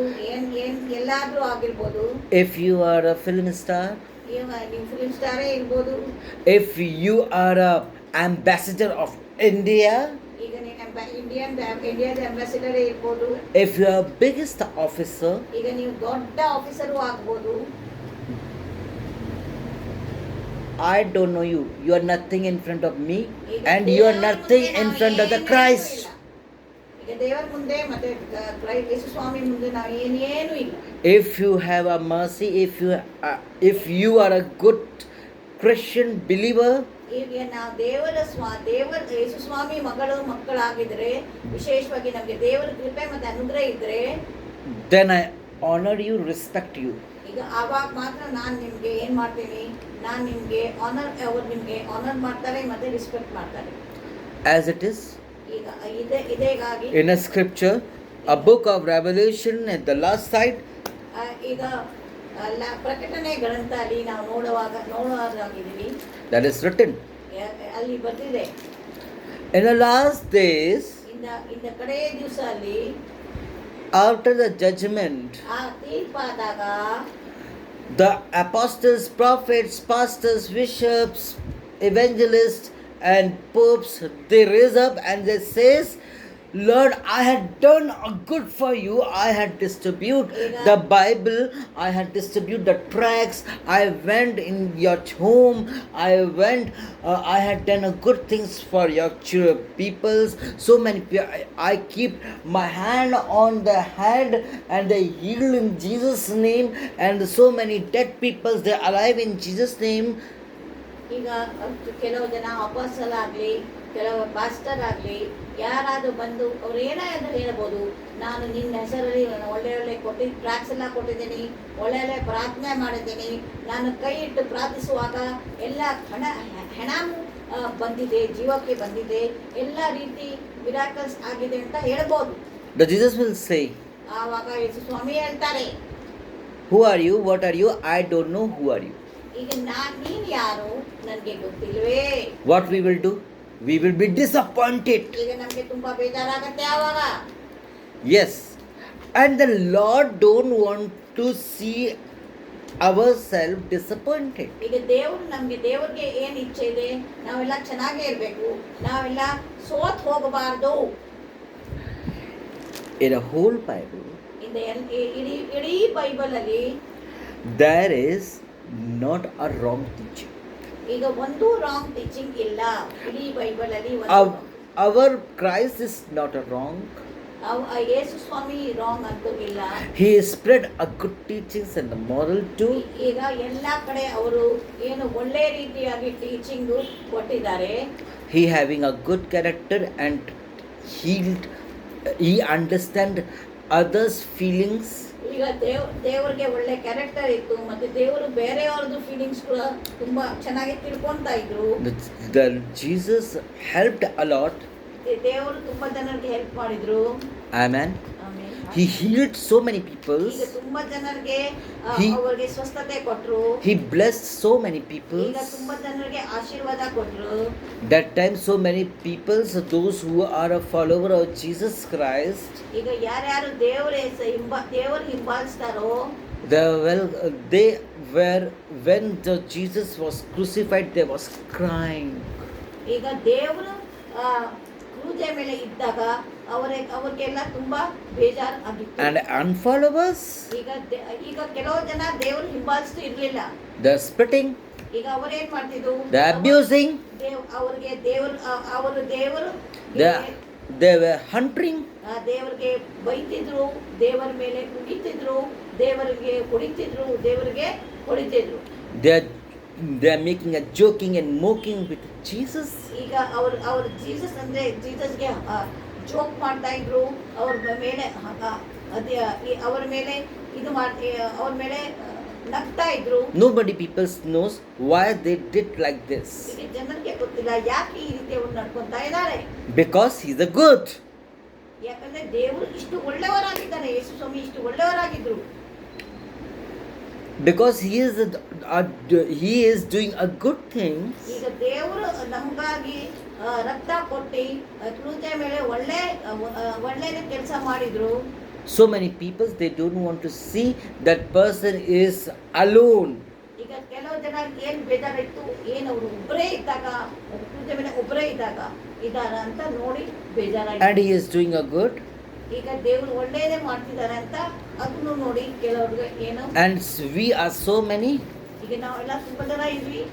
ಎಲ್ಲಾದ್ರೂ ಆಗಿರ್ಬೋದು. if you are a film star, ನೀವು ಫಿಲ್ಮ್ ಸ್ಟಾರೇ ಇರ್ಬೋದು. if you are a ambassador of India, ಈಗ ನೀನು ಇಂಡಿಯಾದ ಅಂಬಾಸಿಡರೇ ಇರ್ಬೋದು. if you are biggest officer, ಈಗ ನೀವು ದೊಡ್ಡ ಆಫೀಸರು ಆಗ್ಬೋದು. I don't know you. You are nothing in front of me, and you are nothing in front of the Christ. ಈಗ ದೇವರ ಮುಂದೆ ಮತ್ತೆ ಯೇಸು ಸ್ವಾಮಿ ಮುಂದೆ ನಾವು ಏನೇನು ಇಲ್ಲ. If you have a mercy, if you are a good Christian believer, ಈಗ ನಾವು ದೇವರ ಯೇಸು ಸ್ವಾಮಿ ಮಕ್ಕಳಾಗಿದ್ರೆ, ವಿಶೇಷವಾಗಿ ನಮಗೆ ದೇವರ ಕೃಪೆ ಮತ್ತೆ ಅನುಗ್ರಹ ಇದ್ರೆ, then I honor you, respect you. ಈಗ ಆವಾಗ ಮಾತ್ರ ನಾನು ನಿಮ್ಗೆ ಏನ್ ಮಾಡ್ತೀನಿ, ನಾನು ನಿಮ್ಗೆ ಅವ್ರು ನಿಮ್ಗೆ ಆನರ್ ಮಾಡ್ತಾರೆ ಮತ್ತೆ ರೆಸ್ಪೆಕ್ಟ್ ಮಾಡ್ತಾರೆ. As it is ಈಗ ಇದೇಗಾಗಿ in a scripture, a book of Revelation at the last side, ಈಗ ಪ್ರಕಟಣೆ ಗ್ರಂಥ ಅಲ್ಲಿ ನಾವು ನೋಡುವಾಗಿದ್ದೀವಿ. that is written, ಅಲ್ಲಿ ಬರ್ತಿದೆ, in the last days, ಇಂದ ಕಡೆಯ ದಿವಸ ಅಲ್ಲಿ, after the judgment, ಆ ತೀರ್ಪಾದಾಗ the apostles, prophets, pastors, bishops, evangelists and popes, they raise up and they says, Lord, I had done a good for you. I had distributed the Bible, I had distributed the tracts, I went in your home, I had done a good things for your peoples. So many people, I keep my hand on the head and they heal in Jesus' name, and so many dead people, they're alive in Jesus' name. ಈಗ ಕೆಲವು ಜನ ಅಪೋಸ್ತಲ ಆಗಲಿ, ಕೆಲವು pastor ಆಗಲಿ, ಯಾರಾದರೂ ಬಂದು ಅವ್ರು ಏನಾದರೂ ಹೇಳ್ಬೋದು, ನಾನು ನಿನ್ನ ಹೆಸರಲ್ಲಿ ಒಳ್ಳೆ ಟ್ರ್ಯಾಕ್ಸ್ ಎಲ್ಲ ಕೊಟ್ಟಿದ್ದೀನಿ, ಒಳ್ಳೆ ಪ್ರಾರ್ಥನೆ ಮಾಡಿದ್ದೀನಿ, ನಾನು ಕೈ ಇಟ್ಟು ಪ್ರಾರ್ಥಿಸುವಾಗ ಎಲ್ಲ ಹೆಣ ಬಂದಿದೆ, ಜೀವಕ್ಕೆ ಬಂದಿದೆ, ಎಲ್ಲ ರೀತಿ ಮಿರಾಕಲ್ಸ್ ಆಗಿದೆ ಅಂತ ಹೇಳ್ಬೋದು. The Jesus will say, ಆವಾಗ ಯೇಸು ಸ್ವಾಮಿ ಹೇಳ್ತಾರೆ, who are you, what are you, I don't know who are you. ಈಗ ನೀನು ಯಾರು ನನಗೆ ಗೊತ್ತಿಲ್ವೇ. What we will do? We will be disappointed. ಈಗ ನಮಗೆ ತುಂಬಾ ಬೇಜಾರಾಗುತ್ತೆ ಆವಾಗ. Yes, and the Lord don't want to see ourselves disappointed. ಈಗ ದೇವರಿಗೆ ಏನು ಇಚ್ಛೆ ಇದೆ, ನಾವೆಲ್ಲ ಚೆನ್ನಾಗೇ ಇರಬೇಕು, ನಾವೆಲ್ಲ ಸೋತ್ ಹೋಗಬಾರದು. In a whole Bible, ಇಡೀ ಬೈಬಲ್ ಅಲ್ಲಿ there is not a wrong teaching. ಈಗ ಒಂದು ರಾಂಗ್ ಟೀಚಿಂಗ್ ಇಲ್ಲ ಇಡೀ ಬೈಬಲ್ ಅಲ್ಲಿ. Our Christ is not a wrong. Yesu Swami wrong ಅಂತೂ ಇಲ್ಲ. He spread a good teachings and the moral too. ಈಗ ಎಲ್ಲಾ ಕಡೆ ಅವರು ಏನು ಒಳ್ಳೆ ರೀತಿಯಾಗಿ ಟೀಚಿಂಗ್ ಕೊಟ್ಟಿದ್ದಾರೆ. He having a good character and he understand others feelings. ಈಗ ದೇವರಿಗೆ ಒಳ್ಳೆ ಕ್ಯಾರೆಕ್ಟರ್ ಇತ್ತು, ಮತ್ತೆ ದೇವರು ಬೇರೆಯವ್ರದ್ದು ಫೀಲಿಂಗ್ಸ್ ಕೂಡ ತುಂಬಾ ಚೆನ್ನಾಗಿ ತಿಳ್ಕೊಂತಾ ಇದ್ರು. The Jesus helped a lot. ದೇವರು ತುಂಬಾ ಜನರಿಗೆ ಹೆಲ್ಪ್ ಮಾಡಿದ್ರು. Amen. He healed so many people. ಈಗ ತುಂಬಾ ಜನರಿಗೆ ಅವರಿಗೆ ಸ್ವಸ್ಥತೆ ಕೊಟ್ರು. He blessed so many people. ಈಗ ತುಂಬಾ ಜನರಿಗೆ ಆಶೀರ್ವಾದ ಕೊಟ್ರು. That time so many people, those who are a follower of Jesus Christ, ಈಗ ಯಾರ್ಯಾರು ದೇವರು ಹಿಂಬಾಲಿಸ್ತಾರೋ, they were, when Jesus was crucified, they was crying. ಈಗ ದೇವರು ಕ್ರೂಜೆ ಮೇಲೆ ಇದ್ದಾಗ ಅವರಿಗೆಲ್ಲ ತುಂಬಾ ಬೇಜಾರು ಆಗಿತ್ತು. And unfollowers, ಈಗ ಕೆಲವು ಜನ ದೇವರು ಹಿಂಬಾಲಿಸ್ತು ಇರ್ಲಿಲ್ಲ. the spitting, ಈಗ ಅವರೇನ್ ಮಾಡ್ತಿದ್ರು, the abusing, ಅವ್ರಿಗೆ ದೇವರು they were hunting. ದೇವರಿಗೆ ಬೈತಿದ್ರು, ದೇವರ ಮೇಲೆ ಕುಡಿತಿದ್ರು, ದೇವರಿಗೆ ಕುಡಿತಿದ್ರು, ದೇವರಿಗೆ ಹೊಡಿತಿದ್ರು. They are making a joking and mocking with Jesus. ಈಗ ಅವ್ರ ಜೀಸಸ್ ಅಂದ್ರೆ ಜೀಸಸ್ಗೆ ಜೋಕ್ ಮಾಡ್ತಾ ಇದ್ರು, ಅವ್ರ ಮೇಲೆ ಅವ್ರ ಮೇಲೆ ಇದು ಮಾಡಿ ಅವ್ರ ಮೇಲೆ ನಗ್ತಾ ಇದ್ರು. Nobody people knows why they did like this. ಈಗ ಜನರಿಗೆ ಗೊತ್ತಿಲ್ಲ ಯಾಕೆ ಈ ರೀತಿ ಅವ್ರು ನಡ್ಕೊಂತಾ ಇದ್ದಾರೆ. Because he's a good. ಯಾಕಂದ್ರೆ ದೇವರು ಇಷ್ಟು ಒಳ್ಳೆಯವರಾಗಿದ್ದಾನೆ, ಯೇಸು ಸ್ವಾಮಿ ಇಷ್ಟು ಒಳ್ಳೆಯವರಾಗಿದ್ರು. Because he is doing a good thing. ಈಗ ದೇವರು ನಮಗಾಗಿ ರಕ್ತ ಕೊಟ್ಟಿ ಕ್ರೂಜೆ ಮೇಲೆ ಒಳ್ಳೆ ಕೆಲಸ ಮಾಡಿದ್ರು. So many people, they don't want to see that person is alone. ಈಗ ಕೆಲವು ಜನ ಏನ್ ಬೇಜಾರಿತ್ತು, ಏನ್ ಅವರು ಒಬ್ಬರೇ ಇದ್ದಾಗ, ಕ್ರೂಜೆ ಮೇಲೆ ಒಬ್ಬರೇ ಇದ್ದಾಗ ಇದಾರ ಅಂತ ನೋಡಿ ಬೇಜಾರಾಗಿ. And he is doing a good. ಈಗ ದೇವರು ಒಳ್ಳೆಯದೇ ಮಾಡ್ತಿದ್ದಾರೆ ಅಂತ ಅದನ್ನು ನೋಡಿ ಕೆಲವ್ರಿಗೆ ಏನು. And we are so many. ಈಗ ನಾವೆಲ್ಲ ತುಂಬಾ ಜನ ಇದ್ವಿ.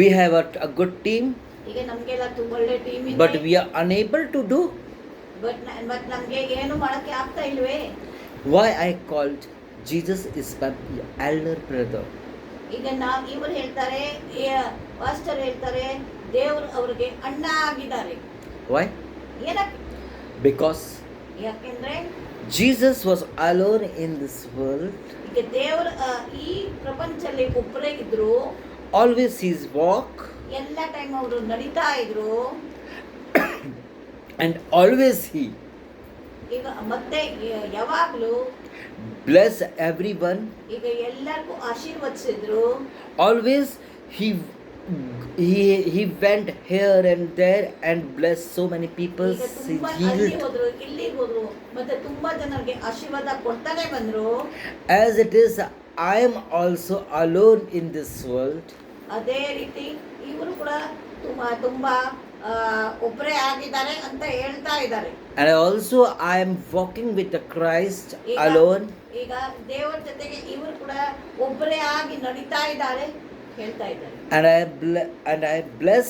We have a good team. ಈಗ ನಮ್ಗೆಲ್ಲ ತುಂಬಾ ಒಳ್ಳೆ ಟೀಮ್ ಇದೆ. But we are unable to do. But ನಮ್ಗೆ ಏನು ಮಾಡಕ್ಕೆ ಆಗ್ತಾ ಇಲ್ವೇ. Why I called Jesus is my elder brother. ಈಗ ಇವರು ಹೇಳ್ತಾರೆ, ಪಾಸ್ಟರ್ ಹೇಳ್ತಾರೆ, ದೇವರು ಅವರಿಗೆ ಅಣ್ಣ ಆಗಿದ್ದಾರೆ. Why? ಏನಕ್ಕೆ? Because ಯಾಕೆಂದ್ರೆ Jesus was alone in this world. ಈಗ ದೇವರು ಈ ಪ್ರಪಂಚದಲ್ಲಿ ಒಬ್ಬರೇ ಇದ್ರು. Always his walk. ಎಲ್ಲ ಟೈಮ್ ಅವರು ನಡೀತಾ ಇದ್ರು. And always he ಈಗ ಮತ್ತೆ ಯಾವಾಗ್ಲೂ bless everyone. ಈಗ ಎಲ್ಲರಿಗೂ ಆಶೀರ್ವದಿಸಿದ್ರು. Always he went here and there and blessed so many people. ಈಗ He ತುಂಬಾ ಅಲ್ಲಿ healed. ಹೋದ್ರು, ಇಲ್ಲಿ ಹೋದ್ರು, ಮತ್ತೆ ತುಂಬಾ ಜನರಿಗೆ ಆಶೀರ್ವಾದ ಕೊಡ್ತಾನೆ ಬಂದ್ರು. As it is, I am also alone in this world. ಅದೇ ರೀತಿ ಇವರು ಕೂಡ ತುಂಬಾ ಒಬ್ಬರೇ ಆಗಿದ್ದಾರೆ ಅಂತ ಹೇಳ್ತಾ ಇದ್ದಾರೆ. And also I am walking with the Christ ಈಗ alone. ದೇವರ ಜೊತೆಗೆ ಇವರು ಕೂಡ ಒಬ್ಬರೇ ಆಗಿ ನಡೀತಾ ಇದ್ದಾರೆ ಹೇಳ್ತಾ ಇದ್ದಾರೆ. And I bless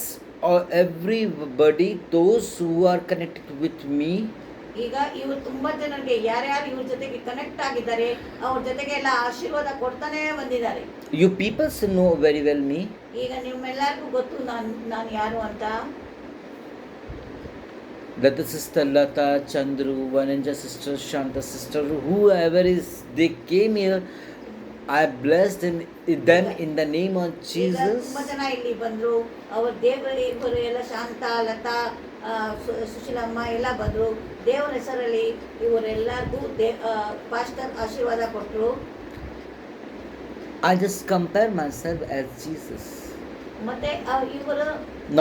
everybody, those who are connected with me. ಈಗ ಇವರು ತುಂಬಾ ಜನರಿಗೆ ಯಾರ್ಯಾರು ಇವ್ರ ಜೊತೆಗೆ ಕನೆಕ್ಟ್ ಆಗಿದ್ದಾರೆ ಅವ್ರ ಜೊತೆಗೆ ಎಲ್ಲ ಆಶೀರ್ವಾದ ಕೊಡ್ತಾನೆ ಬಂದಿದ್ದಾರೆ. You people know very well me. ಈಗ ನಿಮ್ಮೆಲ್ಲರಿಗೂ ಗೊತ್ತು ನಾನು ಯಾರು ಅಂತ. Lata sister Lata, Chandru, Vananja sister, Shanta sister, whoever is, they came here. I blessed them in the name of Jesus. ತುಂಬಾ ಜನ ಇಲ್ಲಿ ಬಂದ್ರು, ಅವ್ರ ದೇವರು ಇಬ್ಬರು ಎಲ್ಲ ಶಾಂತ, ಲತಾ, ಸುಶೀಲಮ್ಮ ಎಲ್ಲ ಬಂದ್ರು. ದೇವರ ಹೆಸರಲ್ಲಿ ಇವರೆಲ್ಲರಿಗೂ ಪಾಸ್ಟರ್ ಆಶೀರ್ವಾದ ಕೊಟ್ಟರು. I just compare myself as Jesus. ಮತ್ತೆ ಇವರು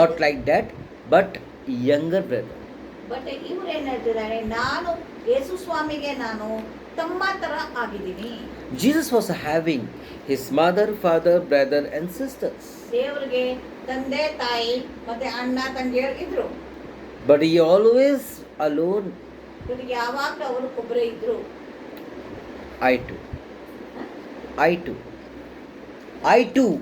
Not like that, but younger brother. But ಇವ್ರು ಏನ್ ಹೇಳ್ತಿದ್ದಾರೆ, ನಾನು ಯೇಸು ಸ್ವಾಮಿಗೆ ನಾನು ತಮ್ಮ ತರ ಆಗಿದ್ದೀನಿ. Jesus was having his mother, father, brother and sisters. ದೇವರಿಗೆ ತಂದೆ ತಾಯಿ ಮತ್ತೆ ಅಣ್ಣ ತಂಗಿಯರು ಇದ್ರು. But he always alone. ಇವ್ರಿಗೆ ಯಾವಾಗಲೂ ಅವರು ಒಬ್ಬರೇ ಇದ್ರು. I too.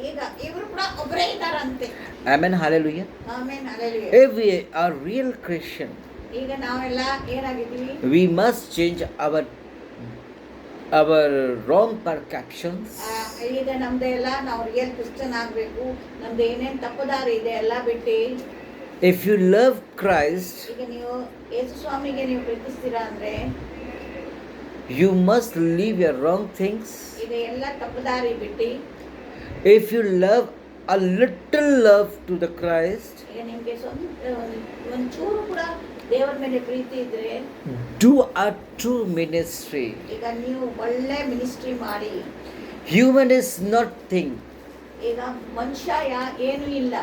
ಈಗ ಇವರು ಕೂಡ ಒಬ್ಬರೇ ಇದ್ದಾರಂತೆ. Amen, hallelujah. Amen, hallelujah. If we are real Christian, ಈಗ ನಾವೆಲ್ಲ ಏನಾಗಿದ್ದೀವಿ, we must change our wrong perceptions. ಈಗ ನಮ್ದೆಲ್ಲ ನಾವು ರಿಯಲ್ ಕ್ರಿಶ್ಚಿಯನ್ ಆಗಬೇಕು. ನಮ್ದು ಏನೇನು ತಪ್ಪುದಾರಿ ಇದೆ ಎಲ್ಲ ಬಿಟ್ಟು, If you love Christ, ಈಗ ನೀವು ಯೇಸು ಸ್ವಾಮಿಗೆ ನೀವು ಪ್ರೀತಿಸ್ತೀರಾ ಅಂದ್ರೆ you must leave your wrong things. ಈಗ ಎಲ್ಲ ತಪ್ಪುದಾರಿ ಬಿಟ್ಟು, If you love a little love to the Christ, ಈಗ ನಿಮ್ಗೆ ಒಂಚೂರು ಕೂಡ ದೇವರ ಮೇಲೆ ಪ್ರೀತಿ ಇದ್ರೆ do a true ministry. ಈಗ ನೀವು ಒಳ್ಳೆ ಮಿನಿಸ್ಟ್ರಿ ಮಾಡಿ. Human is nothing. ಈಗ ಮನುಷ್ಯ ಏನು ಇಲ್ಲ.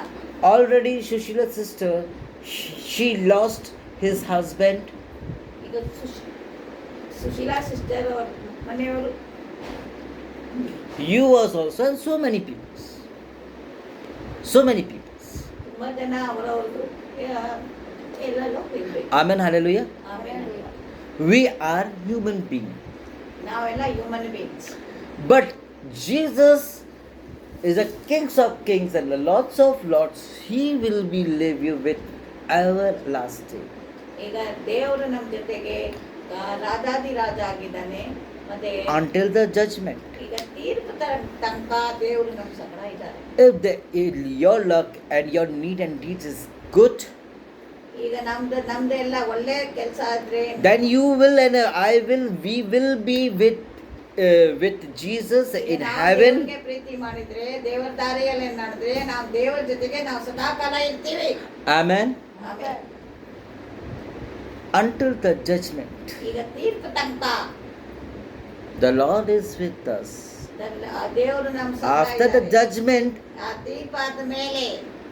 Already Shushila sister, she lost his husband. ಈಗ ಸುಶೀಲಾ ಸಿಸ್ಟರ್ ಅವ್ರ ಮನೆಯವರು, You was also, and so many people. ತುಂಬಾ ಜನ ಅವರವ್ರದ್ದು ಎಲ್ಲೆಲ್ಲೋ ಇರ್ಬೇಕು. Amen, hallelujah. ಆಮೇಲೆ We are human beings. ನಾವೆಲ್ಲ human beings. But Jesus is a King of kings and the Lords of lords. He will be live you with everlasting. ಈಗ ದೇವರು ನಮ್ಮ ಜೊತೆಗೆ ರಾಜಾದಿರಾಜ ಆಗಿದ್ದಾನೆ. ಮತ್ತೆ until the judgment. ಈಗ ತೀರ್ಪು ತನಕ ದೇವರು ನಮ್ಮ ಸಂಗಡ ಇದ್ದಾರೆ. If your luck and your need and deeds is good, ಈಗ ನಮ್ದೆಲ್ಲ ಒಳ್ಳೆ ಕೆಲಸ ಆದ್ರೆ then you will and we will be with Jesus in heaven. ದೇವರಿಗೆ ಪ್ರೀತಿ ಮಾಡಿದ್ರೆ, ದೇವರ ದಾರಿಯಲ್ಲಿ ನಡೆದ್ರೆ, ನಾವು ದೇವರ ಜೊತೆಗೆ ನಾವು ಸದಾಕಾಲ ಇರ್ತೀವಿ. Amen. Amen. Until the judgment, ಈಗ ತೀರ್ಪು ತನಕ the Lord is with us. ದೇವರು ನಮ್ಮ After the judgment, ಆ ತೀರ್ಪಾದ ಮೇಲೆ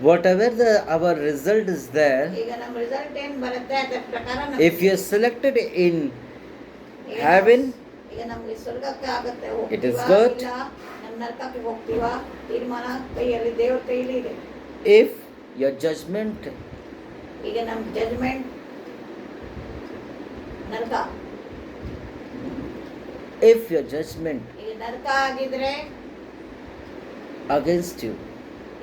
whatever our result is there, ಈಗ ನಮ್ಮ ರಿಸಲ್ಟ್ ಏನ್ ಬರುತ್ತೆ ಅದರ ಪ್ರಕಾರ if you are selected in heaven, ಈಗ ನಮ್ಗೆ ಸ್ವರ್ಗಕ್ಕೆ ಆಗುತ್ತೆ, it is good. ನಮ್ಮ ನರಕಕ್ಕೆ ಹೋಗ್ತೀವಾ, ತೀರ್ಮಾನ ಕೈಯಲ್ಲಿ, ದೇವ್ರ ಕೈಯಲ್ಲಿ ಇದೆ. If your judgment, ಈಗ ನಮ್ಮ ಜಜ್ಮೆಂಟ್ ನರಕ, if your judgment ಈಗ ನರಕ ಆಗಿದ್ರೆ against you,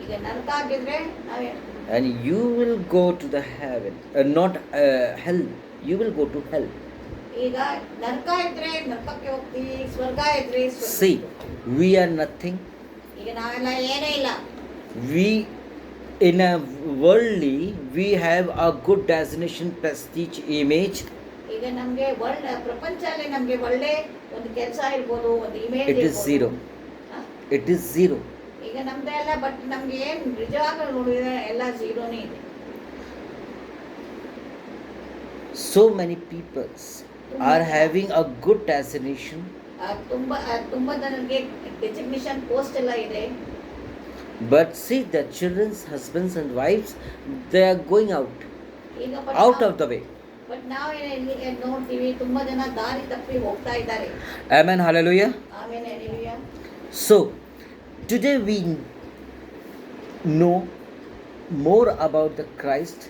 ಈಗ ನರಕ ಆಗಿದ್ರೆ ನಾವೇ and you will go to the heaven, not hell, you will go to hell. ಈಗ ನರಕ ಇದ್ರೆ ನರಕಕ್ಕೆ ಹೋಗ್ತೀವಿ, ಸ್ವರ್ಗ ಇದ್ರೆ See, we are nothing. ಈಗ ನಾವೆಲ್ಲ ಏನೇ ಇಲ್ಲ. We in a worldly, we have a good designation, prestige, image. ಈಗ ನಮ್ಗೆ ವರ್ಲ್ಡ್ ಪ್ರಪಂಚದಲ್ಲಿ ನಮ್ಗೆ ಒಳ್ಳೆ ಒಂದು ಕೆಲಸ ಇರ್ಬೋದು, ಒಂದು image It is zero. It is zero. ಈಗ ನಮ್ದೆಲ್ಲ, ಬಟ್ ನಮ್ಗೆ ಏನ್ ನಿಜವಾಗ್ಲೂ ನೋಡಿದ್ರೆ ಎಲ್ಲ ಝೀರೋನೇ ಇದೆ. So many peoples are having a good designation, ತುಂಬಾ ಜನರಿಗೆ ಡೆಸಿಗ್ನೇಷನ್ ಪೋಸ್ಟ್ ಎಲ್ಲ ಇದೆ. but see the children's husbands and wives, they are going out ಈಗ of the way. ಬಟ್ ನಾವು ನೋಡ್ತೀವಿ ತುಂಬಾ ಜನ ದಾರಿ ತಪ್ಪಿ ಹೋಗ್ತಾ ಇದ್ದಾರೆ. Amen. Hallelujah. ಆಮೇಲೆ hallelujah. So today we know more about the Christ.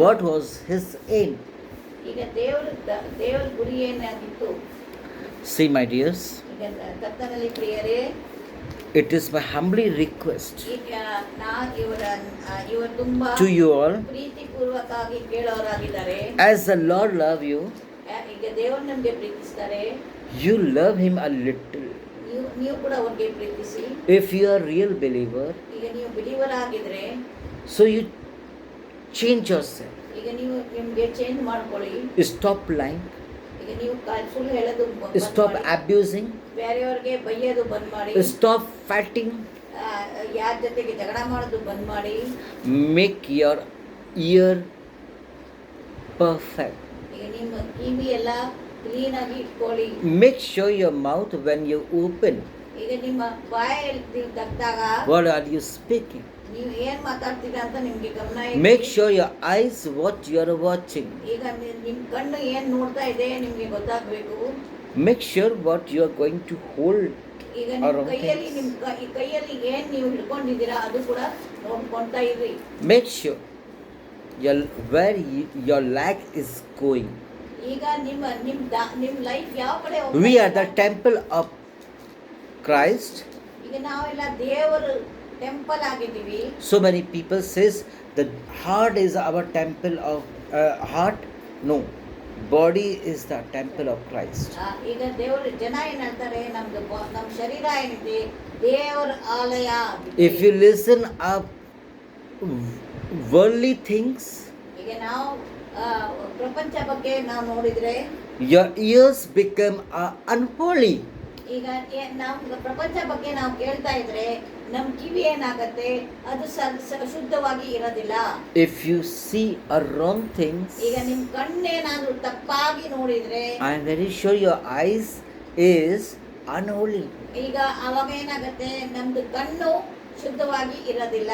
What was his aim? ಈಗ ದೇವರ ಗುರಿ ಏನಾಗಿತ್ತು? See my dears, ಈಗ ಕರ್ತನಲ್ಲಿ ಪ್ರಿಯರೇ, it is my humbly request ಈಗ ಇವರು ತುಂಬಾ to you all, ಪ್ರೀತಿ ಪೂರ್ವಕವಾಗಿ ಕೇಳೋರಾಗಿದ್ದಾರೆ. as the Lord love you, ಈಗ ದೇವರು ನಮ್ಗೆ ಪ್ರೀತಿಸ್ತಾರೆ, you love him a little. ನೀವು ಕೂಡ ಅವ್ರಿಗೆ ಪ್ರೀತಿಸಿ. If you are real believer, ಈಗ ನೀವು ಬಿಲೀವರ್ ಆಗಿದ್ರೆ, so you change yourself. ಈಗ ನೀವು ನಿಮ್ಗೆ ಚೇಂಜ್ ಮಾಡ್ಕೊಳ್ಳಿ. Stop lying. ಈಗ ನೀವು ಸುಳ್ಳು ಹೇಳೋದು Stop abusing. ಬೇರೆಯವ್ರಿಗೆ ಬೈಯೋದು ಬಂದ್ ಮಾಡಿ. Stop fighting. ಯಾರ ಜೊತೆಗೆ ಜಗಳ ಮಾಡೋದು ಬಂದ್ ಮಾಡಿ. Make your ear perfect. ಈಗ ನಿಮ್ಮ ಕಿವಿ ಎಲ್ಲ ಕ್ಲೀನ್ ಆಗಿ ಇಟ್ಕೊಳ್ಳಿ. Make sure your mouth when you open. ಈಗ ನಿಮ್ಮ ಬಾಯಲ್ಲಿ ನೀವು ತೆಗ್ದಾಗ What are you speaking? ನೀವು ಏನ್ ಮಾತಾಡ್ತೀರಾ ಅಂತ ನಿಮ್ಗೆ ಗಮನ ಇರ್ಲಿ. Make sure your eyes what you are watching. ಈಗ ನಿಮ್ ಕಣ್ಣು ಏನ್ ನೋಡ್ತಾ ಇದೆ ನಿಮ್ಗೆ ಗೊತ್ತಾಗ್ಬೇಕು. Make sure what you are going to hold. ಈಗ ನಿಮ್ಮ ಕೈಯಲ್ಲಿ ಕೈಯಲ್ಲಿ ಏನ್ ನೀವು ಹಿಡ್ಕೊಂಡಿದ್ದೀರಾ ಅದು ಕೂಡ ನೋಡ್ಕೊಂತಾ ಇರ್ರಿ. Make sure your leg is going. ಈಗ ನಿಮ್ಮ ಲೈಫ್ ಯಾವ ಕಡೆ We are the temple of Christ. ಈಗ ನಾವೆಲ್ಲ ದೇವರ ಟೆಂಪಲ್ ಆಗಿದ್ದೀವಿ. So many people says the heart is our temple of heart. No, body is the temple of Christ. ಈಗ ದೇವರ ಜನ ಏನ್ ಹೇಳ್ತಾರೆ, ನಮ್ಮ ಶರೀರ ಏನಿದೆ ದೇವರ ಆಲಯ. If you listen up worldly things, ಈಗ ನಾವು ಪ್ರಪಂಚ ಬಗ್ಗೆ ನಾವು ನೋಡಿದ್ರೆ your ears become unholy. ಈಗ ನಾವು ಪ್ರಪಂಚ ಬಗ್ಗೆ ನಾವು ಕೇಳ್ತಾ ಇದ್ರೆ ನಮ್ಮ ಕಿವಿ ಏನಾಗತ್ತೆ, ಅದು ಶುದ್ಧವಾಗಿ ಇರೋದಿಲ್ಲ. If you see a wrong things, ಈಗ ನಿಮ್ ಕಣ್ಣೇನಾದ್ರೂ ತಪ್ಪಾಗಿ ನೋಡಿದ್ರೆ I am very sure your eyes is unholy. ಈಗ ಅವಾಗ ಏನಾಗತ್ತೆ, ನಮ್ದು ಕಣ್ಣು ಶುದ್ಧವಾಗಿ ಇರೋದಿಲ್ಲ.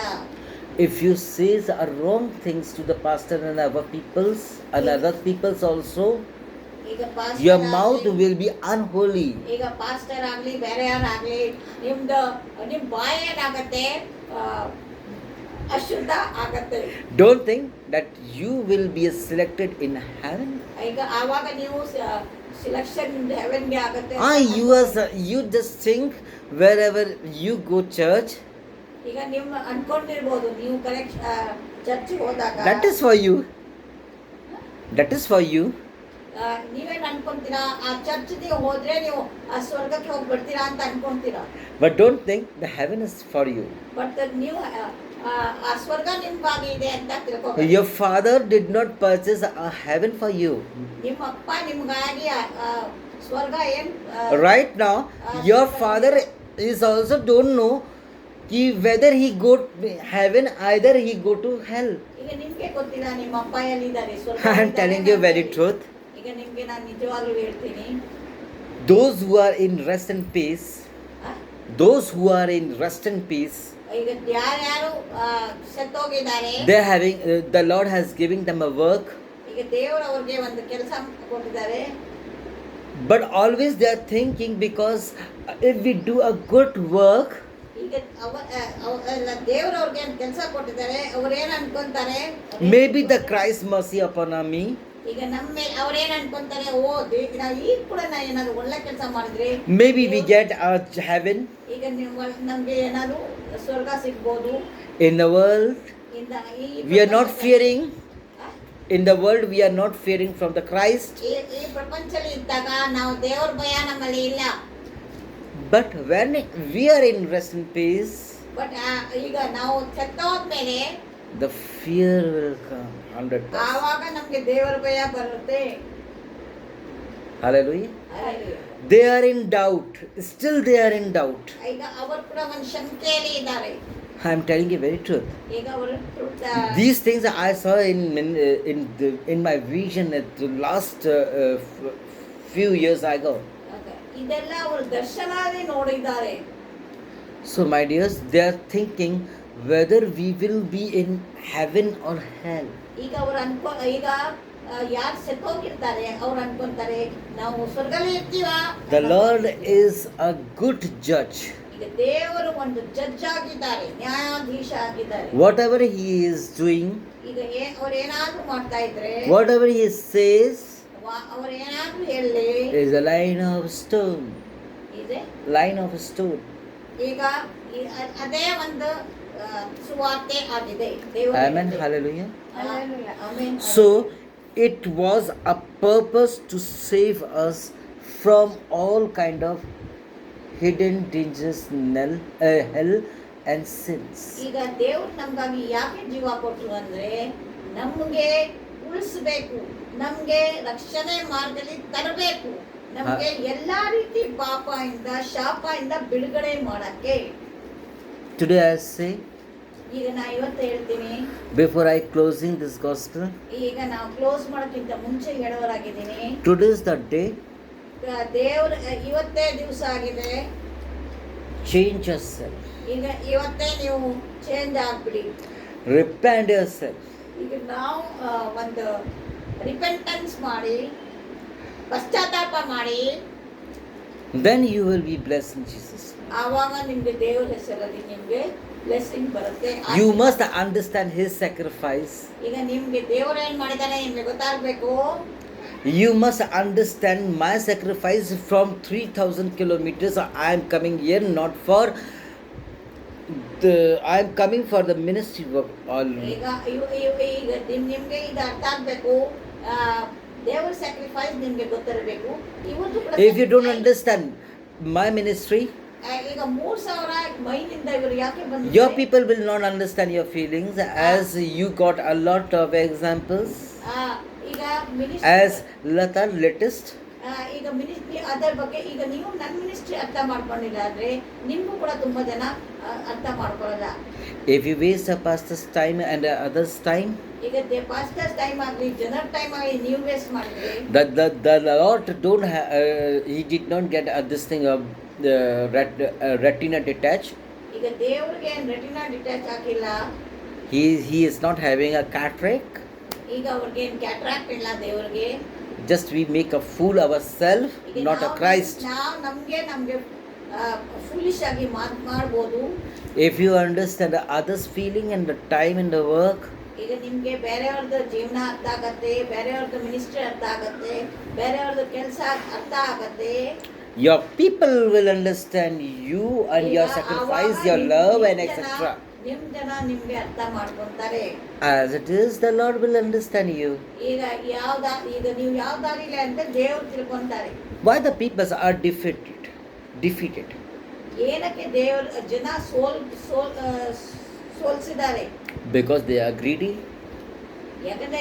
If you say a wrong things to the pastor and other peoples also, ಈಗ your mouth will be unholy. ಈಗ ಪಾಸ್ಟರ್ ಆಗ್ಲಿ ಬೇರೆ ಯಾರಾಗ್ಲಿ ನಿಮ್ ಬಾಯಿ ಏನಾಗತ್ತೆ, ಅಶುದ್ಧ ಆಗತ್ತೆ. Don't think that you will be selected in heaven. ಈಗ ಆವಾಗ ನೀವು ಸೆಲೆಕ್ಷನ್ ಹೆವೆನ್ಗೆ ಆಗತ್ತೆ. You just think wherever you go church, ಈಗ ನೀವು ಅನ್ಕೊಂಡಿರ್ಬೋದು ನೀವು ಕರೆಕ್ಟ್ ಚರ್ಚ್ ಹೋದಾಗ that is for you. That is for you. ನೀವೇನು ಅನ್ಕೊಂತೀರಾ? ಆ ಚರ್ಚ್ ನೀವು ಹೋದ್ರೆ ನೀವು ಆ ಸ್ವರ್ಗಕ್ಕೆ ಹೋಗಿ ಬರ್ತೀರಾ ಅಂತ ಅನ್ಕೊಂತೀರಾ. But don't think the heaven is for you. But ನೀವು ಆ ಸ್ವರ್ಗ ನಿಮ್ಗಾಗಿ ಇದೆ ಅಂತ ತಿಳ್ಕೊಬೇಕು. Your father did not purchase a heaven for you. ನಿಮ್ಮ ಅಪ್ಪ ನಿಮ್ಗಾಗಿ ಸ್ವರ್ಗ ಏನ್ Right now, your father is also don't know whether he go to heaven, either he go to hell. ಈಗ ನಿಮ್ಗೆ ಗೊತ್ತಿಲ್ಲ ನಿಮ್ಮ ಅಪ್ಪ ಎಲ್ಲಿದ್ದಾರೆ, ಸ್ವರ್ಗ I am telling you very truth. ಈಗ ನಿಮ್ಗೆ ನಾನು ನಿಜವಾಗ್ಲೂ ಹೇಳ್ತೀನಿ, Those who are in rest and peace, those who are in rest and peace, ಈಗ ಯಾರ್ಯಾರು ಸತ್ತೋಗಿದ್ದಾರೆ, they are having the Lord has given them a work, ಈಗ ದೇವರು ಅವ್ರಿಗೆ ಒಂದು ಕೆಲಸ ಕೊಟ್ಟಿದ್ದಾರೆ. but always they are thinking, because if we do a good work, ಈಗ ದೇವರು ಅವ್ರಿಗೆ ಒಂದು ಕೆಲಸ ಕೊಟ್ಟಿದ್ದಾರೆ, ಅವ್ರು ಏನ್ ಅನ್ಕೊಂತಾರೆ, maybe the Christ mercy upon me, ಈಗ ನಮ್ಮ ಮೇಲೆ ಅವ್ರು ಏನ್ ಅನ್ಕೊಂತಾರೆ, ಓ ನಾವು ಈಗ ಕೂಡ ನಾವು ಏನಾದ್ರು ಒಳ್ಳೆ ಕೆಲಸ ಮಾಡಿದ್ರೆ maybe we get a heaven. ಈಗ ನೀವು ನಮ್ಗೆ ಏನಾದ್ರು ಸ್ವರ್ಗ ಸಿಗ್ಬೋದು. In the world, we are not fearing. In the world, we are not fearing from the Christ. ಈ ಪ್ರಪಂಚದಲ್ಲಿ ಇದ್ದಾಗ ನಾವು ದೇವರ ಭಯ ನಮ್ಮಲ್ಲಿ ಇಲ್ಲ. But when we are in rest and peace, but ಈಗ ನಾವು ಸತ್ತೋದ್ಮೇಲೆ the fear will come 100%. ಆವಾಗ ನಮ್ಗೆ ದೇವರ ಭಯ ಬರುತ್ತೆ. Hallelujah. They are in doubt. Still they are in doubt. ಈಗ ಅವರು ಕೂಡ ಒಂದು ಶಂಕೆಯಲ್ಲಿ ಇದ್ದಾರೆ. I am telling you very truth. ಈಗ ಅವರು These things I saw in my vision at the last few years ago. ಇದೆಲ್ಲ ಅವರು ದರ್ಶನದಲ್ಲಿ ನೋಡಿದ್ದಾರೆ. So my dears, they are thinking whether we will be in heaven or hell. ಈಗ ಅವರು ಈಗ ಯಾರು ಸತ್ತೋಗಿರ್ತಾರೆ ಅವ್ರು ಅನ್ಕೊಂತಾರೆ ನಾವು ಸ್ವರ್ಗದಲ್ಲಿ ಇರ್ತೀವಾ. The Lord is a good judge. ಈಗ ದೇವರು ಒಂದು ಜಡ್ಜ್ ಆಗಿದ್ದಾರೆ, ನ್ಯಾಯಾಧೀಶ ಆಗಿದ್ದಾರೆ. Whatever he is doing, ಈಗ ಅವ್ರು ಏನಾದ್ರೂ ಮಾಡ್ತಾ ಇದ್ರೆ, whatever he says, ಅವ್ರು ಏನಾದ್ರೂ ಹೇಳಿ is a line of stone. ಇದೆ Line of stone. ಈಗ ಅದೇ ಒಂದು ಸುವಾರ್ತೆ ಆಗಿದೆ ದೇವರ. Amen. Hallelujah. Amen. So it was a purpose to save us from all kind of hidden dangers, hell and sins. ಈಗ ದೇವ್ರು ನಮ್ಗಾಗಿ ಯಾಕೆ ಜೀವ ಕೊಟ್ರು ಅಂದ್ರೆ ನಮ್ಗೆ ಉಳಿಸ್ಬೇಕು, ನಮ್ಗೆ ರಕ್ಷಣೆ ಮಾರ್ಗದಲ್ಲಿ ತರಬೇಕು, ನಮ್ಗೆ ಎಲ್ಲಾ ರೀತಿ ಪಾಪದಿಂದ ಶಾಪದಿಂದ ಬಿಡುಗಡೆ ಮಾಡಕ್ಕೆ. Today I say, ಈಗ ನಾ ಇವತ್ತು ಹೇಳ್ತೀನಿ, before I closing this gospel, ಈಗ ನಾವು ಕ್ಲೋಸ್ ಮಾಡೋಕ್ಕಿಂತ ಮುಂಚೆ ಹೇಳೋರಾಗಿದ್ದೀನಿ, today is the day. ದೇವ್ರ ಇವತ್ತೇ ದಿವಸ ಆಗಿದೆ. Change yourself. ಈಗ ಇವತ್ತೇ ನೀವು ಚೇಂಜ್ ಆಗ್ಬಿಡಿ. Repent yourself. ಈಗ ನಾವು ಒಂದು ರಿಪೆಂಟೆನ್ಸ್ ಮಾಡಿ, ಪಶ್ಚಾತ್ತಾಪ ಮಾಡಿ, Then you will be blessed in Jesus. ಆವಾಗ ನಿಮ್ಗೆ ದೇವರ ಹೆಸರಲ್ಲಿ ನಿಮ್ಗೆ ಬ್ಲೆಸ್ಸಿಂಗ್ ಬರುತ್ತೆ. You must understand His sacrifice. ಈಗ ನಿಮ್ಗೆ ದೇವರು ಏನ್ ಮಾಡಿದಾರೆ ನಿಮ್ಗೆ ಗೊತ್ತಾಗ್ಬೇಕು. You must understand my sacrifice from 3,000 kilometers. I am coming here not for I am coming for the ministry work only. ಈಗ ನಿಮ್ಗೆ ಇದು ಅರ್ಥ ಆಗ್ಬೇಕು. ದೇವರ ಸ್ಯಾಕ್ರಿಫೈಸ್ ನಿಮ್ಗೆ ಗೊತ್ತಿರಬೇಕು. ಇವತ್ತು ಕೂಡ If you don't understand my ministry, ಈಗ 3,000 ಮೈಲಿಂದ ಇವರು ಯಾಕೆ ಬಂದಿದ್ದಾರೆ? your people will not understand your feelings, as you got a lot of examples. ಈಗ As Lata latest, ಈಗ ಮಿನಿಸ್ಟ್ರಿ ಅದರ ಬಗ್ಗೆ ಈಗ ನೀವು ನನ್ನ ಮಿನಿಸ್ಟ್ರಿ ಅರ್ಥ ಮಾಡ್ಕೊಂಡಿಲ್ಲ ಅಂದ್ರೆ ನಿಮ್ಗೂ ಕೂಡ ತುಂಬಾ ಜನ ಅರ್ಥ ಮಾಡ್ಕೊಳ್ಳಲ್ಲ. if you waste a pastor's time and others' time, ಈಗ ಪಾಸ್ಟರ್ಸ್ ಟೈಮ್ ಆಗಲಿ ಜನರ ಟೈಮ್ ಆಗಲಿ ನೀವು ವೇಸ್ಟ್ ಮಾಡಿದ್ರೆ, the Lord don't He did not get this thing of retina detached. ಈಗ ದೇವರಿಗೆ ರೆಟಿನಾ ಡಿಟ್ಯಾಚ್ ಆಗಿಲ್ಲ. He is not having a cataract. ಈಗ ಅವ್ರಿಗೆ ಏನು ಕ್ಯಾಟ್ರಾಕ್ಟ್ ಇಲ್ಲ ದೇವರಿಗೆ. Just we make a fool ourselves, not a Christ. ನಾವು ನಮ್ಗೆ ಫುಲಿಶ್ ಆಗಿ ಮಾಡ್ಬೋದು. If you understand the others' feeling and the time and the work, ಈಗ ನಿಮ್ಗೆ ಬೇರೆಯವ್ರದ್ದು ಜೀವನ ಅರ್ಥ ಆಗತ್ತೆ, ಬೇರೆಯವ್ರದ್ದು ಮಿನಿಸ್ಟ್ರಿ ಅರ್ಥ ಆಗತ್ತೆ, ಬೇರೆಯವ್ರದ್ದು ಕೆಲಸ ಅರ್ಥ ಆಗತ್ತೆ. your people will understand you and your sacrifice, your love and etc. ನಿಮ್ ಜನ ನಿಮ್ಗೆ ಅರ್ಥ ಮಾಡ್ಕೊಂತಾರೆ. As it is, the Lord will understand you. ಈಗ ಈಗ ನೀವು ಯಾವ ದಾರಿಲಿ ಅಂತ ದೇವ್ರು ತಿಳ್ಕೊಂತಾರೆ. Why the people are defeated? ಏನಕ್ಕೆ ಜನ ಸೋಲ್ಸಿದ್ದಾರೆ? Because they are greedy. ಯಾಕಂದ್ರೆ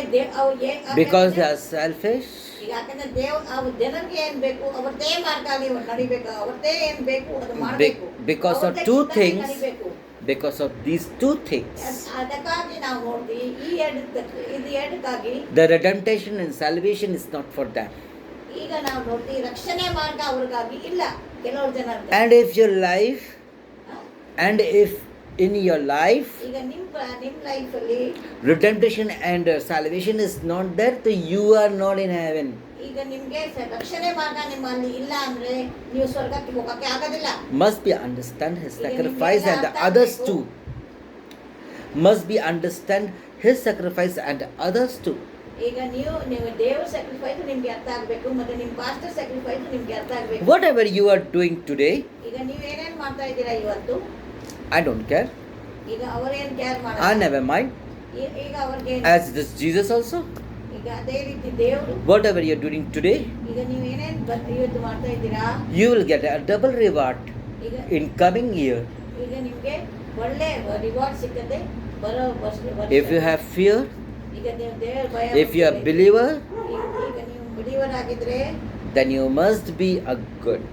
Because they are selfish. ಯಾಕಂದ್ರೆ ಅವ್ರ ಜನರಿಗೆ ಏನ್ ಬೇಕು ಅವ್ರದೇ ಮಾರ್ಗದಲ್ಲಿ ನಡಿಬೇಕು, ಅವ್ರದೇ ಏನ್ ಬೇಕು ಅದು ಮಾಡಬೇಕು. Because of two things. Because of these two things. ಅದಕ್ಕಾಗಿ ನಾವು ನೋಡ್ತೀವಿ ಇದು ಎರಡಕ್ಕಾಗಿ The redemption and salvation is not for them. ಈಗ ನಾವು ನೋಡ್ತೀವಿ ರಕ್ಷಣೆ ಮಾರ್ಗ ಅವ್ರಿಗಾಗಿ ಇಲ್ಲ ಕೆಲವರು ಜನ. And if in your life ಈಗ ನಿಮ್ ಲೈಫ್ ಅಲ್ಲಿ redemption and salvation is not there, so you are not in heaven. ಈಗ ನಿಮ್ಗೆ ರಕ್ಷಣೆ ಮಾರ್ಗ ನಿಮ್ಮಲ್ಲಿ ಇಲ್ಲ ಅಂದ್ರೆ ನೀವು ಸ್ವರ್ಗಕ್ಕೆ ಹೋಗಕ್ಕೆ ಆಗೋದಿಲ್ಲ. Must be understand his sacrifice and the others too. Must be understand his sacrifice and others too. ಈಗ ನೀವು ದೇವರ ಸ್ಯಾಕ್ರಿಫೈಸ್ ನಿಮ್ಗೆ ಅರ್ಥ ಆಗಬೇಕು, ಮತ್ತೆ ನಿಮ್ಮ ಪಾಸ್ಟರ್ ಸ್ಯಾಕ್ರಿಫೈಸ್ ನಿಮ್ಗೆ ಅರ್ಥ ಆಗಬೇಕು. Whatever you are doing today, ಈಗ ನೀವು ಏನೇನ್ ಮಾಡ್ತಾ ಇದ್ದೀರಾ ಇವತ್ತು, I don't care. ಈಗ ಅವರೇನ್ ಕೇರ್ I ಮಾಡಲ್ಲ. never mind. ಈಗ ಅವ್ರಿಗೆ As this Jesus also, ಈಗ ಅದೇ ರೀತಿ ದೇವರು whatever you are doing today, ಈಗ ನೀವು ಏನೇನ್ ಇವತ್ತು ಮಾಡ್ತಾ ಇದ್ದೀರಾ, you will get a double reward ಈಗ in coming year. ಈಗ ನಿಮ್ಗೆ ಒಳ್ಳೆ ರಿವಾರ್ಡ್ ಸಿಕ್ಕತ್ತೆ ಬರೋ ವರ್ಷ. If you have fear, ಈಗ ನೀವು ದೇವರ ಭಯ, if you are believer, ಈಗ ನೀವು ಬಿಲೀವರ್ ಆಗಿದ್ರೆ then you must be a good.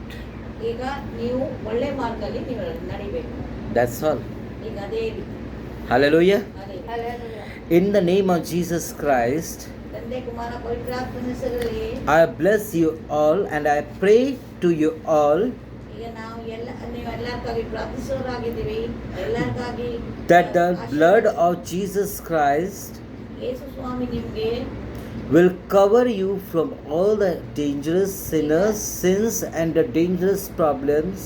ಈಗ ನೀವು ಒಳ್ಳೆ ಮಾರ್ಗದಲ್ಲಿ ನೀವು ನಡಿಬೇಕು. That's all. ಈಗ ಅದೇ ರೀತಿ Hallelujah. Hallelujah. In the name of Jesus Christ, ತಂದೆ ಕುಮಾರ ಪವಿತ್ರಾತ್ಮನ ಹೆಸರಲ್ಲಿ I bless you all and I pray to you all ಈಗ ನಾವು ನೀವು ಎಲ್ಲರಿಗಾಗಿ ಪ್ರಾರ್ಥಿಸೋರಾಗಿದ್ದೀವಿ, ಎಲ್ಲರಿಗಾಗಿ that the blood of Jesus Christ Yesu ಸ್ವಾಮಿ ನಿಮ್ಗೆ will cover you from all the dangerous sins and the dangerous problems.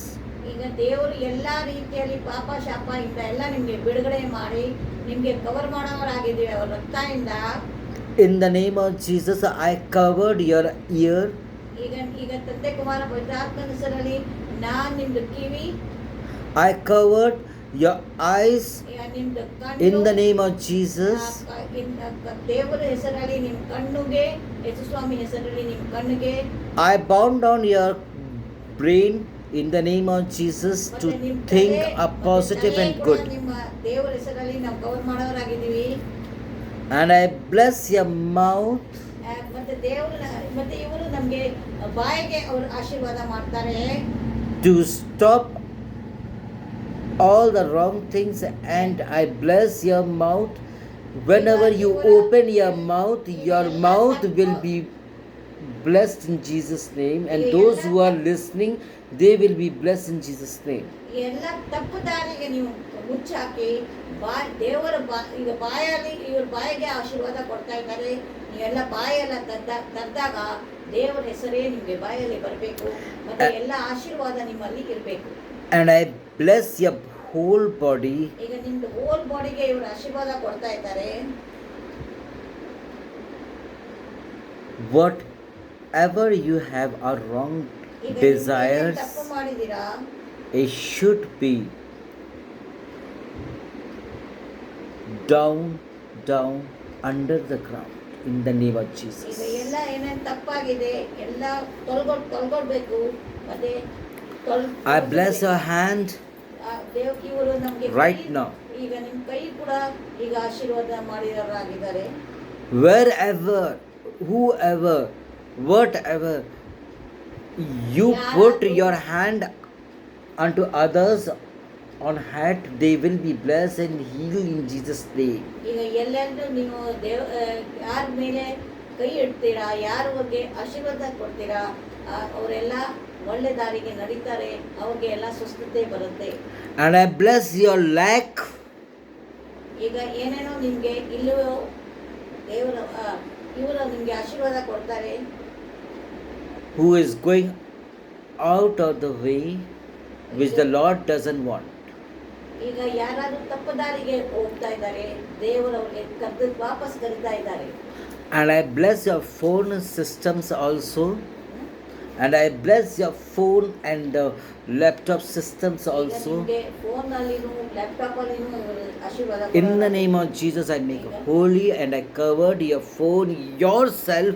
ಈಗ ದೇವರು ಎಲ್ಲಾ ರೀತಿಯಲ್ಲಿ ಪಾಪ ಶಾಪದಿಂದ ಎಲ್ಲ ನಿಮ್ಗೆ ಬಿಡುಗಡೆ ಮಾಡಿ ನಿಮ್ಗೆ ಕವರ್ ಮಾಡೋರಾಗಿದ್ದೀವಿ ಅವರ ರಕ್ತದಿಂದ. In the name of Jesus, I covered your ear. ಈಗ ತಂದೆ ಕುಮಾರ ಪವಿತ್ರಾತ್ಮನ ಹೆಸರಲ್ಲಿ ನಾನು ನಿಮ್ದು ಕಿವಿ, I covered your eyes. ನಿಮ್ದು In the name of Jesus, ದೇವರ ಹೆಸರಲ್ಲಿ ನಿಮ್ಮ ಕಣ್ಣುಗೆ, ಯೇಸು ಸ್ವಾಮಿ ಹೆಸರಲ್ಲಿ ನಿಮ್ಮ ಕಣ್ಣಿಗೆ, I bound down your brain in the name of Jesus to think a positive and good. ನಿಮ್ಮ ದೇವರ ಹೆಸರಲ್ಲಿ ನಾವು cover ಮಾಡೋರಾಗಿದ್ದೀವಿ. And I bless your mouth ಮತ್ತೆ ಮತ್ತೆ ಇವರು ನಮ್ಗೆ ಬಾಯಿಗೆ ಅವರು ಆಶೀರ್ವಾದ ಮಾಡ್ತಾರೆ. to stop all the wrong things, and I bless your mouth. Whenever you open your mouth will be blessed in Jesus' name, and those who are listening, they will be blessed in Jesus' name. ಎಲ್ಲ ತಪ್ಪು ದಾರಿಗೆ ನೀವು ಮುಚ್ಚಾಕಿ ದೇವರ ಈಗ ಬಾಯಲ್ಲಿ ಇವ್ರ ಬಾಯಿಗೆ ಆಶೀರ್ವಾದ ಕೊಡ್ತಾ ಇದ್ದಾರೆ. ನೀವೆಲ್ಲ ಬಾಯೆಲ್ಲ ತದ್ದಾಗ ದೇವರ ಹೆಸರೇ ನಿಮ್ಗೆ ಬಾಯಲ್ಲಿ ಬರಬೇಕು, ಮತ್ತೆ ಎಲ್ಲ ಆಶೀರ್ವಾದ ನಿಮ್ಮಲ್ಲಿ ಇರಬೇಕು. And I bless your whole body. ಈಗ ನಿಮ್ದು ಹೋಲ್ ಬಾಡಿಗೆ ಇವರು ಆಶೀರ್ವಾದ ಕೊಡ್ತಾ ಇದ್ದಾರೆ. Whatever you have are wrong desires, ತಪ್ಪು ಮಾಡಿದೀರಾ, it should be down under the ground in the name of Jesus. ಈಗ ಎಲ್ಲ ಏನೇನು ತಪ್ಪಾಗಿದೆ ಎಲ್ಲ ತೊಳ್ಕೊಳ್ಬೇಕು. ಮತ್ತೆ I bless your hand ಇವರು ನಮ್ಗೆ right now. ಈಗ ನಿಮ್ಮ ಕೈ ಕೂಡ ಈಗ ಆಶೀರ್ವಾದ ಮಾಡಿದವರಾಗಿದ್ದಾರೆ. Wherever, whoever, whatever you put your hand unto others on head, they will be blessed and healed in Jesus' name. ಈಗ ಎಲ್ಲೆಲ್ಲರೂ ನೀವು ಯಾರ ಮೇಲೆ ಕೈ ಇಡ್ತೀರಾ, ಯಾರ ಬಗ್ಗೆ ಆಶೀರ್ವಾದ ಕೊಡ್ತೀರಾ, ಅವರೆಲ್ಲ ಒಳ್ಳೆ ದಾರಿಗೆ ನಡೀತಾರೆ, ಅವ್ರಿಗೆ ಎಲ್ಲ ಸ್ವಸ್ಥತೆ ಬರುತ್ತೆ. And I bless your leg. ಈಗ ಏನೇನೋ ನಿಮ್ಗೆ ಇಲ್ಲೂ ಇವರು ನಿಮ್ಗೆ ಆಶೀರ್ವಾದ ಕೊಡ್ತಾರೆ. Who is going out of the way which the Lord doesn't want. ಈಗ ಯಾರಾದ್ರೂ ತಪ್ಪು ದಾರಿಗೆ ಹೋಗ್ತಾ ಇದ್ದಾರೆ, ದೇವರು ಅವ್ರಿಗೆ ಕರೆದು ವಾಪಸ್ ಕರೀತಾ ಇದ್ದಾರೆ. And I bless your phone systems also. And I bless your phone and the laptop systems ಈಗ also. ನಿಮ್ಗೆ ಫೋನ್ ಅಲ್ಲಿನೂ ಲ್ಯಾಪ್ಟಾಪ್ ಅಲ್ಲಿನೂ ಇವರು ಆಶೀರ್ವಾದ In the ಕೊಡೋರಾಗಿದ್ದಾರೆ. name of Jesus, I make holy and I covered your phone, yourself,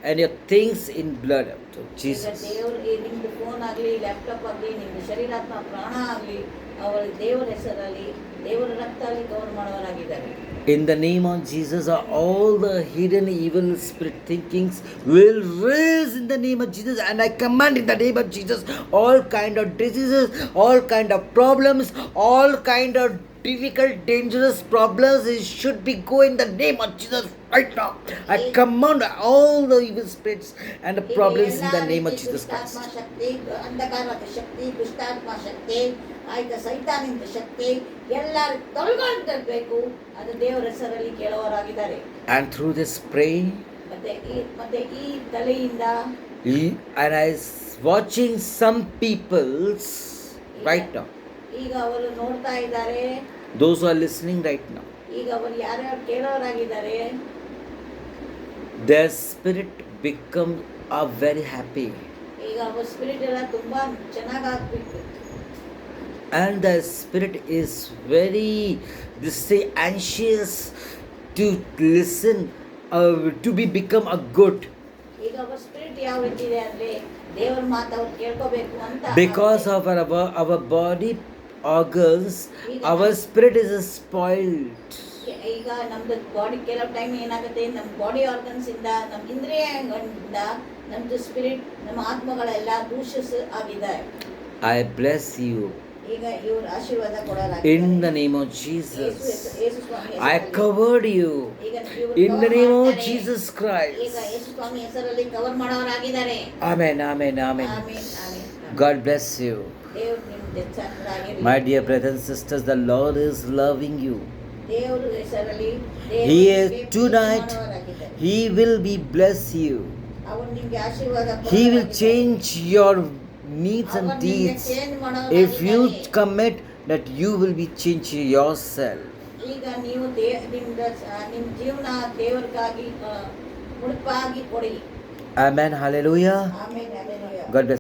and your things in blood of ಈಗ Jesus. ದೇವ್ರು ನಿಮ್ದು phone ಆಗಲಿ ಲ್ಯಾಪ್ಟಾಪ್ ಆಗಲಿ ನಿಮ್ದು ಶರೀರಾತ್ಮ ಪ್ರಾಣ ಆಗಲಿ ಅವರ ದೇವರ ಹೆಸರಲ್ಲಿ ದೇವರ ರಕ್ತ ಅಲ್ಲಿ cover ಮಾಡೋರಾಗಿದ್ದಾರೆ. In the name of Jesus, all the hidden evil spirit thinkings will raise in the name of Jesus, and I command in the name of Jesus all kind of diseases, all kind of problems, all kind of difficult, dangerous problems. It should be go in the name of Jesus right now. I command all the evil spirits and the problems in the name of Jesus ದುಷ್ಟಾತ್ಮ Christ. ಶಕ್ತಿ, ಅಂಧಕಾರದ ಶಕ್ತಿ, ದುಷ್ಟಾತ್ಮ ಶಕ್ತಿ, ಆಯ್ತಾ ಸೈತಾನಿಂದ ಶಕ್ತಿ ಎಲ್ಲ ತೊಲಗೊಂಡಿರ್ಬೇಕು. ಅದು ದೇವರ ಹೆಸರಲ್ಲಿ ಕೇಳುವವರಾಗಿದ್ದಾರೆ. And through this pray, ಮತ್ತೆ ಈ ತಲೆಯಿಂದ and I watching some people's right now. ಈಗ ಅವರು ನೋಡ್ತಾ ಇದ್ದಾರೆ. Those who are listening right now, ಈಗ ಅವರು ಯಾರ್ಯಾರು ಕೇಳೋರಾಗಿದ್ದಾರೆ, their spirit become very happy, ಈಗ ಅವ್ರ ಸ್ಪಿರಿಟ್ ಎಲ್ಲ ತುಂಬಾ ಚೆನ್ನಾಗಾಗ್ಬೇಕು. and the spirit is very anxious to listen, to become a good, ಈಗ ಅವ್ರ ಸ್ಪಿರಿಟ್ ಯಾವ ರೀತಿ ಇದೆ ಅಂದ್ರೆ ದೇವರ ಮಾತು ಅವ್ರು ಕೇಳ್ಕೋಬೇಕು ಅಂತ. because of our body organs, our spirit is spoiled. ಈಗ ನಮ್ದು ಬಾಡಿ ಕೆಲವು ಟೈಮ್ ಏನಾಗುತ್ತೆ, ನಮ್ಮ ಬಾಡಿ ಆರ್ಗನ್ಸ್ ಇಂದ ನಮ್ಮ ಇಂದ್ರಿಯಗಳಿಂದ ನಮ್ದು ಸ್ಪಿರಿಟ್ ನಮ್ಮ ಆತ್ಮಗಳೆಲ್ಲ ದೂಷಿಸ ಆಗಿದೆ. I bless you ಈಗ ಇವ್ರ ಆಶೀರ್ವಾದ in the name of Jesus. Yesu Swami I covered you ಈಗ ಇವ್ರು in the cover name of ಮಾಡ್ತಾರೆ. Jesus ಈಗ Christ. ಯೇಸು ಸ್ವಾಮಿ ಹೆಸರಲ್ಲಿ ಕವರ್ ಮಾಡೋರಾಗಿದ್ದಾರೆ. Amen, amen, amen. Amen, amen. God bless you. ದೇವ್ರು ನಿಮ್ಗೆ ಚೆನ್ನಾಗಿರ್ಲಿ. My dear brothers and sisters, the Lord is loving you. ದೇವ್ರ ಹೆಸರಲ್ಲಿ He is tonight, He will be bless you. ಅವರು ನಿಮ್ಗೆ ಆಶೀರ್ವಾದ He will ಕೊಡೋರಾಗಿದ್ದಾರೆ. change your needs and ಅವರು ನಿಮ್ಗೆ deeds. change If you ಮಾಡೋರಾಗಿದ್ದಾರೆ. commit that you will be changing yourself. ಈಗ ನೀವು ನಿಮ್ಮ ಜೀವನ ದೇವರಿಗಾಗಿ ಮುಡುಪಾಗಿ ಕೊಡಿ. Amen, hallelujah. ಆಮೇಲೆ God bless.